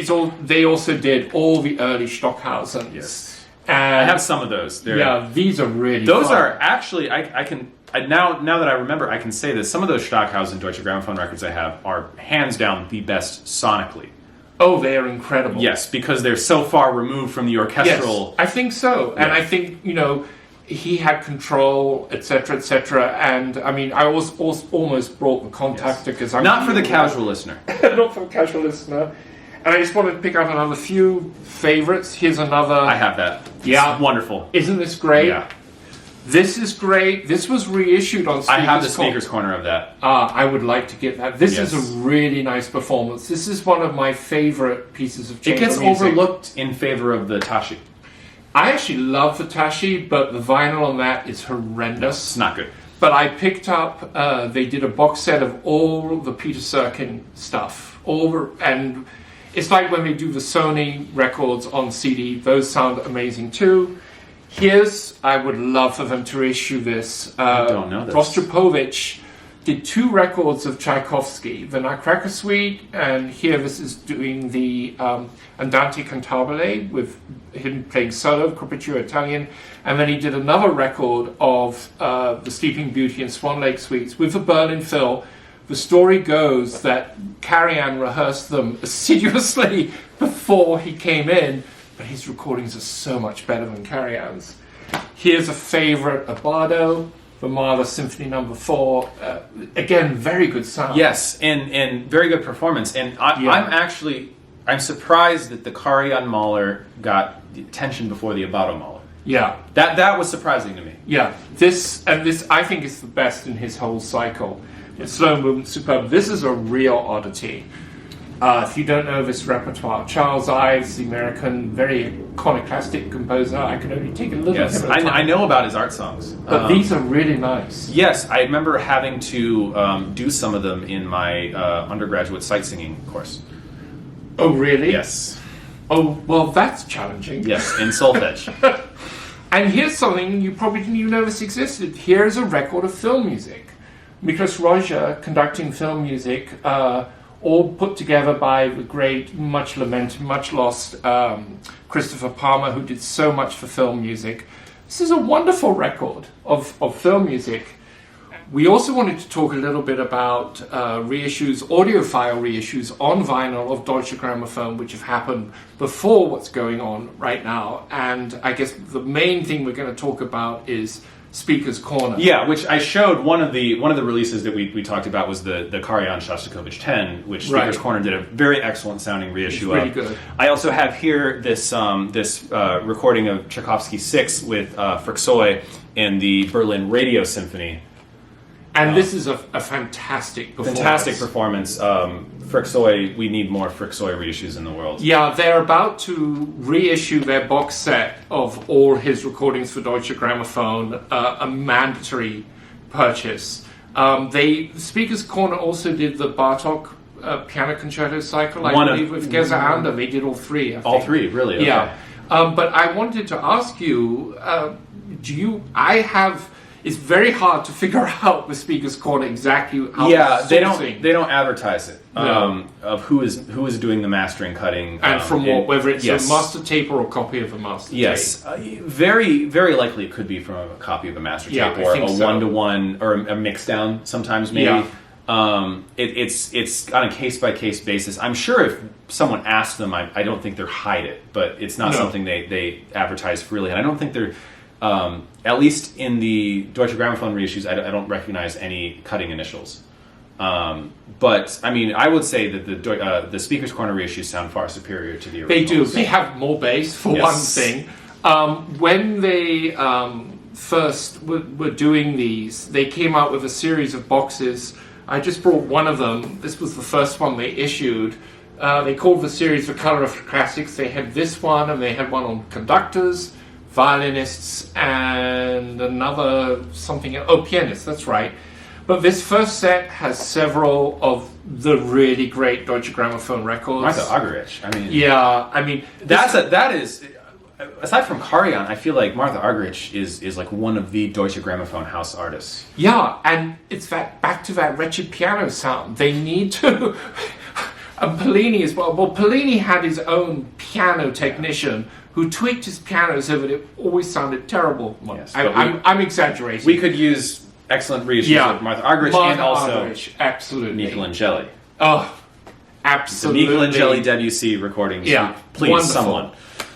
Speaker 2: they also did all the early Stockhausen.
Speaker 1: Yes.
Speaker 2: And
Speaker 1: I have some of those.
Speaker 2: These are really
Speaker 1: Those
Speaker 2: fun.
Speaker 1: are actually, now that I remember, I can say this. Some of those Stockhausen Deutsche Grammophon records I have are hands down the best sonically.
Speaker 2: Oh, they are incredible.
Speaker 1: Yes, because they're so far removed from the orchestral.
Speaker 2: Yes, I think so. And I think, he had control, etc., etc. And I mean, I was almost brought the Contactor because I'm
Speaker 1: not for the casual listener.
Speaker 2: Not for the casual listener. And I just wanted to pick out another few favorites. Here's another.
Speaker 1: I have that.
Speaker 2: Yeah.
Speaker 1: It's wonderful.
Speaker 2: Isn't this great?
Speaker 1: Yeah.
Speaker 2: This is great. This was reissued on Speaker's
Speaker 1: I have the Speaker's Corner of that.
Speaker 2: I would like to get that. This is a really nice performance. This is one of my favorite pieces of chamber music.
Speaker 1: It gets overlooked in favor of the Tashi.
Speaker 2: I actually love the Tashi, but the vinyl on that is horrendous.
Speaker 1: It's not good.
Speaker 2: But I picked up, they did a box set of all the Peter Serkin stuff. And it's like when they do the Sony records on CD, those sound amazing too. I would love for them to reissue this.
Speaker 1: I don't know this.
Speaker 2: Rostropovich did 2 records of Tchaikovsky, the Nutcracker Suite, and here this is doing the Andante Cantabile with him playing solo, Corpiccio Italian, and then he did another record of the Sleeping Beauty and Swan Lake Suites with the Berlin Phil. The story goes that Karajan rehearsed them assiduously before he came in, but his recordings are so much better than Karajan's. Here's a favorite, Abbado, the Mahler Symphony No. 4. Again, very good sound.
Speaker 1: Yes, and very good performance. And I'm surprised that the Karajan Mahler got the attention before the Abbado Mahler.
Speaker 2: Yeah.
Speaker 1: That was surprising to me.
Speaker 2: Yeah. This I think is the best in his whole cycle. Slow movement, superb. This is a real oddity. If you don't know this repertoire, Charles Ives, the American, very iconoclastic composer, I can only take a little
Speaker 1: Yes,
Speaker 2: bit of time.
Speaker 1: I know about his art songs.
Speaker 2: But these are really nice.
Speaker 1: Yes, I remember having to do some of them in my undergraduate sight singing course.
Speaker 2: Oh, really?
Speaker 1: Yes.
Speaker 2: Oh, well, that's challenging.
Speaker 1: Yes, in solfege.
Speaker 2: And here's something you probably didn't even know this existed. Here's a record of film music. Miklos Roja conducting film music, all put together by the great, much lamented, much lost Christopher Palmer, who did so much for film music. This is a wonderful record of film music. We also wanted to talk a little bit about reissues, audiophile reissues on vinyl of Deutsche Grammophon, which have happened before what's going on right now. And I guess the main thing we're going to talk about is Speaker's Corner.
Speaker 1: Yeah, which I showed one of the releases that we talked about was the Karajan Shostakovich 10, which Speaker's Corner did a very excellent sounding reissue
Speaker 2: it's
Speaker 1: of.
Speaker 2: Really good.
Speaker 1: I also have here this recording of Tchaikovsky 6 with Fricksoy and the Berlin Radio Symphony.
Speaker 2: And this is a fantastic performance.
Speaker 1: Fantastic performance. Fricksoy, we need more Fricksoy reissues in the world.
Speaker 2: Yeah, they're about to reissue their box set of all his recordings for Deutsche Grammophon, a mandatory purchase. Speaker's Corner also did the Bartok piano concerto cycle, I believe, with Geza Ander. They did all three, I think.
Speaker 1: All three, really? Okay.
Speaker 2: Yeah. But I wanted to ask you, it's very hard to figure out with Speaker's Corner exactly how.
Speaker 1: Yeah, they don't advertise it. Of who is doing the mastering, cutting,
Speaker 2: and from what, whether it's
Speaker 1: yes.
Speaker 2: a master tape or a copy of a master
Speaker 1: yes.
Speaker 2: tape.
Speaker 1: Very, very likely it could be from a copy of a master tape or a one-to-one or a mix down. Sometimes maybe. Yeah. It's on a case-by-case basis. I'm sure if someone asked them, I don't think they'd hide it, but it's not something they advertise freely, and I don't think they're. At least in the Deutsche Grammophon reissues, I don't recognize any cutting initials. But I mean, I would say that the Speaker's Corner reissues sound far superior to the originals.
Speaker 2: They do. They have more bass for one thing. When they first were doing these, they came out with a series of boxes. I just brought one of them. This was the first one they issued. They called the series The Color of Classics. They had this one, and they had one on conductors, violinists, and another something else. Oh, pianists, that's right. But this first set has several of the really great Deutsche Grammophon records.
Speaker 1: Martha Argerich, I mean...
Speaker 2: Yeah, I mean...
Speaker 1: That is... Aside from Karajan, I feel like Martha Argerich is like one of the Deutsche Grammophon house artists.
Speaker 2: Yeah, and it's back to that wretched piano sound. They need to... And Pellini as well. Well, Pellini had his own piano technician who tweaked his piano so that it always sounded terrible.
Speaker 1: Yes,
Speaker 2: I'm exaggerating.
Speaker 1: We could use excellent reissues of Martha Argerich and also
Speaker 2: absolutely.
Speaker 1: Michelangeli.
Speaker 2: Oh, absolutely.
Speaker 1: The Michelangeli Debussy recordings.
Speaker 2: Yeah,
Speaker 1: please,
Speaker 2: wonderful.
Speaker 1: Someone.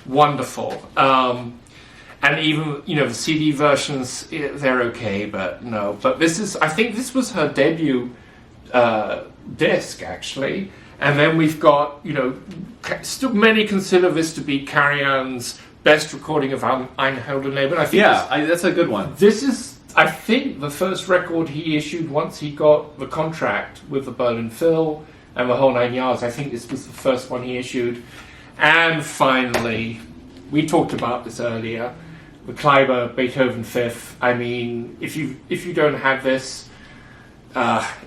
Speaker 2: Wonderful. And even, the CD versions, they're okay, but no. But I think this was her debut disc, actually. And then we've got, still many consider this to be Karajan's best recording of Ein Heldenleben. I think
Speaker 1: that's a good one.
Speaker 2: This is, I think, the first record he issued once he got the contract with the Berlin Phil and the whole 9 yards. I think this was the first one he issued. And finally, we talked about this earlier, the Kleiber Beethoven Fifth. I mean, if you don't have this,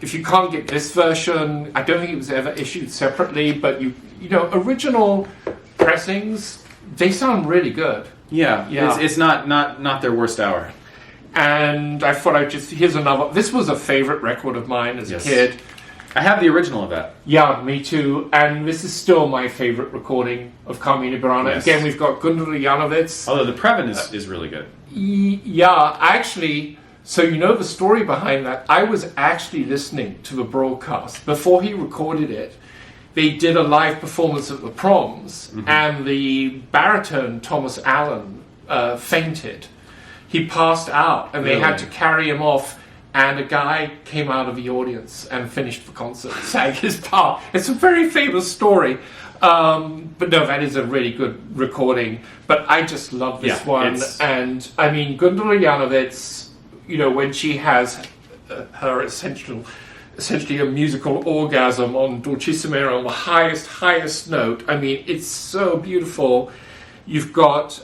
Speaker 2: if you can't get this version, I don't think it was ever issued separately, but original pressings, they sound really good.
Speaker 1: Yeah. It's not their worst hour.
Speaker 2: And I thought here's another. This was a favorite record of mine as a kid.
Speaker 1: I have the original of that.
Speaker 2: Yeah, me too. And this is still my favorite recording of Carmina Burana.
Speaker 1: Yes.
Speaker 2: Again, we've got Gundula Janowitz.
Speaker 1: Although the Previn is really good.
Speaker 2: Yeah, actually, so the story behind that. I was actually listening to the broadcast before he recorded it. They did a live performance at the Proms, and the baritone Thomas Allen fainted. He passed out, and they had to carry him off. And a guy came out of the audience and finished the concert, sang his part. It's a very famous story. But no, that is a really good recording. But I just love this one. And I mean, Gundula Janowitz, when she has her essential essentially a musical orgasm on Dolcissimo on the highest note. I mean, it's so beautiful. You've got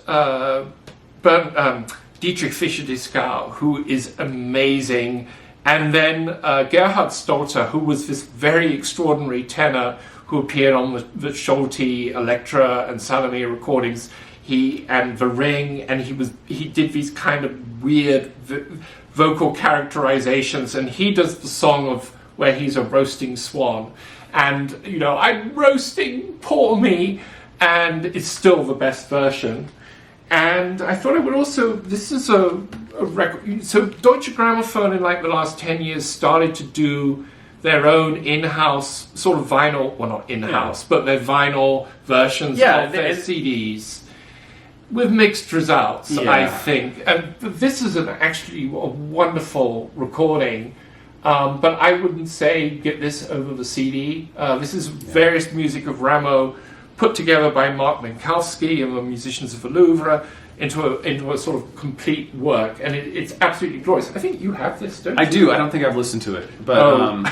Speaker 2: Dietrich Fischer-Dieskau, who is amazing, and then Gerhard Stolzer, who was this very extraordinary tenor who appeared on the Scholti, Elektra, and Salome recordings. And The Ring, and he did these kind of weird vocal characterizations, and he does the song of where he's a roasting swan, and I'm roasting, poor me, and it's still the best version. And I thought I would also, this is a record, so Deutsche Grammophon in like the last 10 years started to do their own in-house sort of vinyl, well not in-house, but their vinyl versions of their CDs. With mixed results, I think. And this is actually a wonderful recording, but I wouldn't say get this over the CD. This is various music of Rameau put together by Mark Minkowski and the musicians of the Louvre into a sort of complete work, and it's absolutely glorious. I think you have this, don't you?
Speaker 1: I do. I don't think I've listened to it, but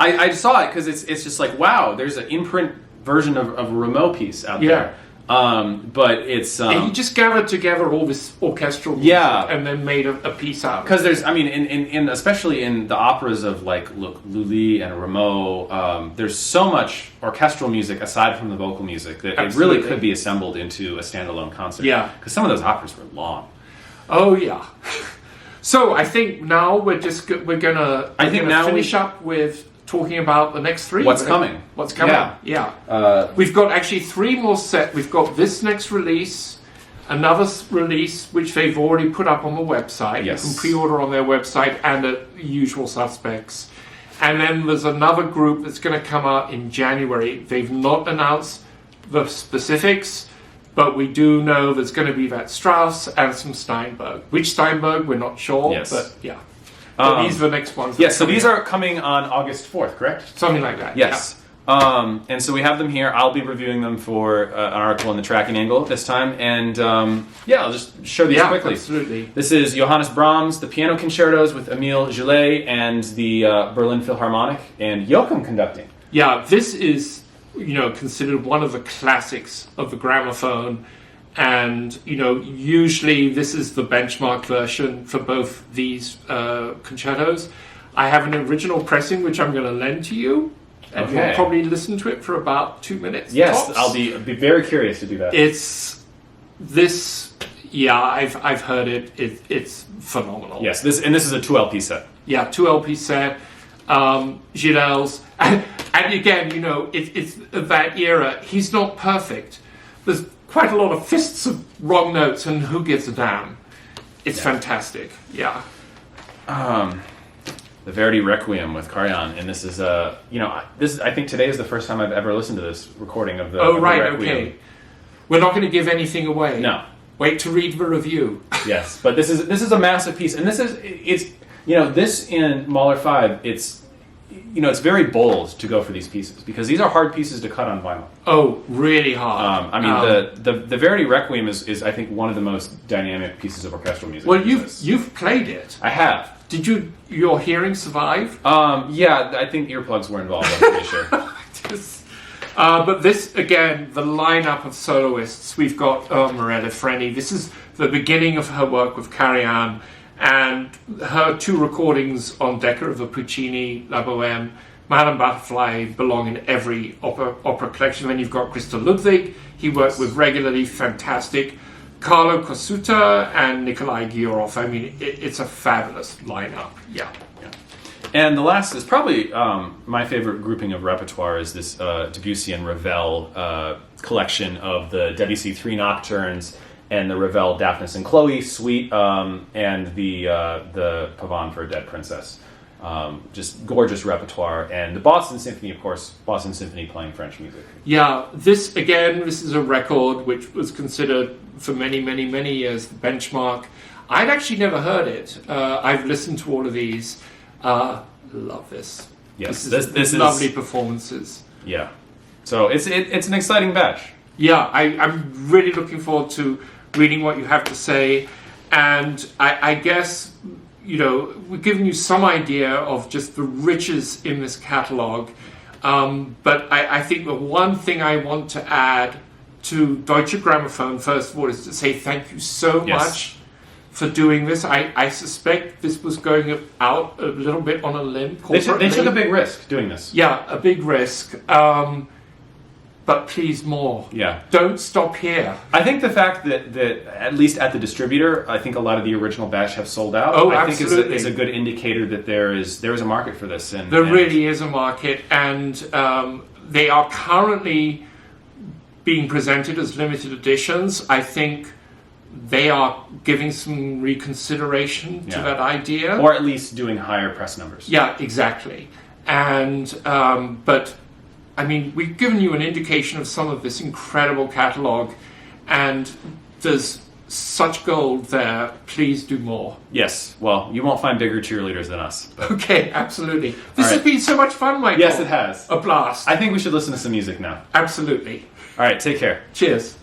Speaker 1: I saw it because it's just like, wow, there's an in-print version of a Rameau piece out there. But it's
Speaker 2: he just gathered together all this orchestral music and then made a piece out.
Speaker 1: Because there's, I mean, in especially in the operas of like Lully and Rameau, there's so much orchestral music aside from the vocal music that it really could be assembled into a standalone concert.
Speaker 2: Yeah,
Speaker 1: because some of those operas were long.
Speaker 2: Oh yeah. So I think now we're gonna finish up with talking about the next three.
Speaker 1: What's coming?
Speaker 2: Yeah. We've got actually three more set. We've got this next release, another release which they've already put up on the website.
Speaker 1: Yes.
Speaker 2: You can pre-order on their website and the usual suspects. And then there's another group that's going to come out in January. They've not announced the specifics, but we do know there's going to be that Strauss and some Steinberg. Which Steinberg, we're not sure, but yeah. But these are the next ones.
Speaker 1: Yes, so these are coming on August 4th, correct?
Speaker 2: Something like that.
Speaker 1: Yes. Yeah. And so we have them here. I'll be reviewing them for an article in the Tracking Angle this time. And I'll just show these quickly.
Speaker 2: Absolutely.
Speaker 1: This is Johannes Brahms, the piano concertos with Emil Gillet and the Berlin Philharmonic, and Joachim conducting.
Speaker 2: Yeah, this is, considered one of the classics of the gramophone. And, usually this is the benchmark version for both these concertos. I have an original pressing, which I'm going to lend to you. And you'll probably listen to it for about 2 minutes.
Speaker 1: Yes,
Speaker 2: tops.
Speaker 1: I'll be very curious to do that.
Speaker 2: It's this, I've heard it. It's phenomenal.
Speaker 1: Yes, this is a 2 LP set.
Speaker 2: Yeah, 2 LP set. Gilels. And again, it's that era. He's not perfect. There's quite a lot of fists of wrong notes, and who gives a damn? It's fantastic. Yeah.
Speaker 1: The Verdi Requiem with Karajan, and this is I think today is the first time I've ever listened to this recording of the.
Speaker 2: Oh,
Speaker 1: of
Speaker 2: right,
Speaker 1: the Requiem.
Speaker 2: okay. We're not going to give anything away.
Speaker 1: No.
Speaker 2: Wait to read the review.
Speaker 1: Yes, but this is a massive piece, and this in Mahler 5, it's very bold to go for these pieces because these are hard pieces to cut on vinyl.
Speaker 2: Oh, really hard.
Speaker 1: The Verdi Requiem is I think one of the most dynamic pieces of orchestral music.
Speaker 2: Well, you've played it.
Speaker 1: I have.
Speaker 2: Did your hearing survive?
Speaker 1: I think earplugs were involved. I'm pretty sure.
Speaker 2: But this again, the lineup of soloists. We've got Mirella Freni. This is the beginning of her work with Karajan. And her 2 recordings on Decca of the Puccini, La Bohème, Madame Butterfly belong in every opera collection. Then you've got Christa Ludwig, he worked with regularly, fantastic. Carlo Cosuta and Nikolai Giorov. I mean, it's a fabulous lineup. Yeah.
Speaker 1: And the last is probably my favorite grouping of repertoire is this Debussy and Ravel collection of the Debussy 3 Nocturnes and the Ravel Daphnis and Chloe suite, and the Pavane for a Dead Princess. Just gorgeous repertoire. And the Boston Symphony, of course, Boston Symphony playing French music.
Speaker 2: Yeah, this is a record which was considered for many, many, many years the benchmark. I'd actually never heard it. I've listened to all of these. Love this.
Speaker 1: Yes,
Speaker 2: this is lovely performances.
Speaker 1: Yeah. So it's an exciting batch.
Speaker 2: Yeah, I'm really looking forward to reading what you have to say, and I guess we've given you some idea of just the riches in this catalogue. But I think the one thing I want to add to Deutsche Grammophon, first of all, is to say thank you so much for doing this. I suspect this was going out a little bit on a limb.
Speaker 1: They took a big risk doing this.
Speaker 2: Yeah, a big risk. But please more.
Speaker 1: Yeah.
Speaker 2: Don't stop here.
Speaker 1: I think the fact that at least at the distributor, I think a lot of the original batch have sold out.
Speaker 2: Oh,
Speaker 1: I think
Speaker 2: absolutely.
Speaker 1: is a good indicator that there is a market for this. And
Speaker 2: there really is a market, and they are currently being presented as limited editions. I think they are giving some reconsideration to that idea.
Speaker 1: Or at least doing higher press numbers.
Speaker 2: Yeah, exactly. And, but, I mean, we've given you an indication of some of this incredible catalogue, and there's such gold there. Please do more.
Speaker 1: Yes. Well, you won't find bigger cheerleaders than us. But.
Speaker 2: Okay, absolutely. This has been so much fun, Michael.
Speaker 1: Yes, it has.
Speaker 2: A blast.
Speaker 1: I think we should listen to some music now.
Speaker 2: Absolutely.
Speaker 1: All right, take care.
Speaker 2: Cheers.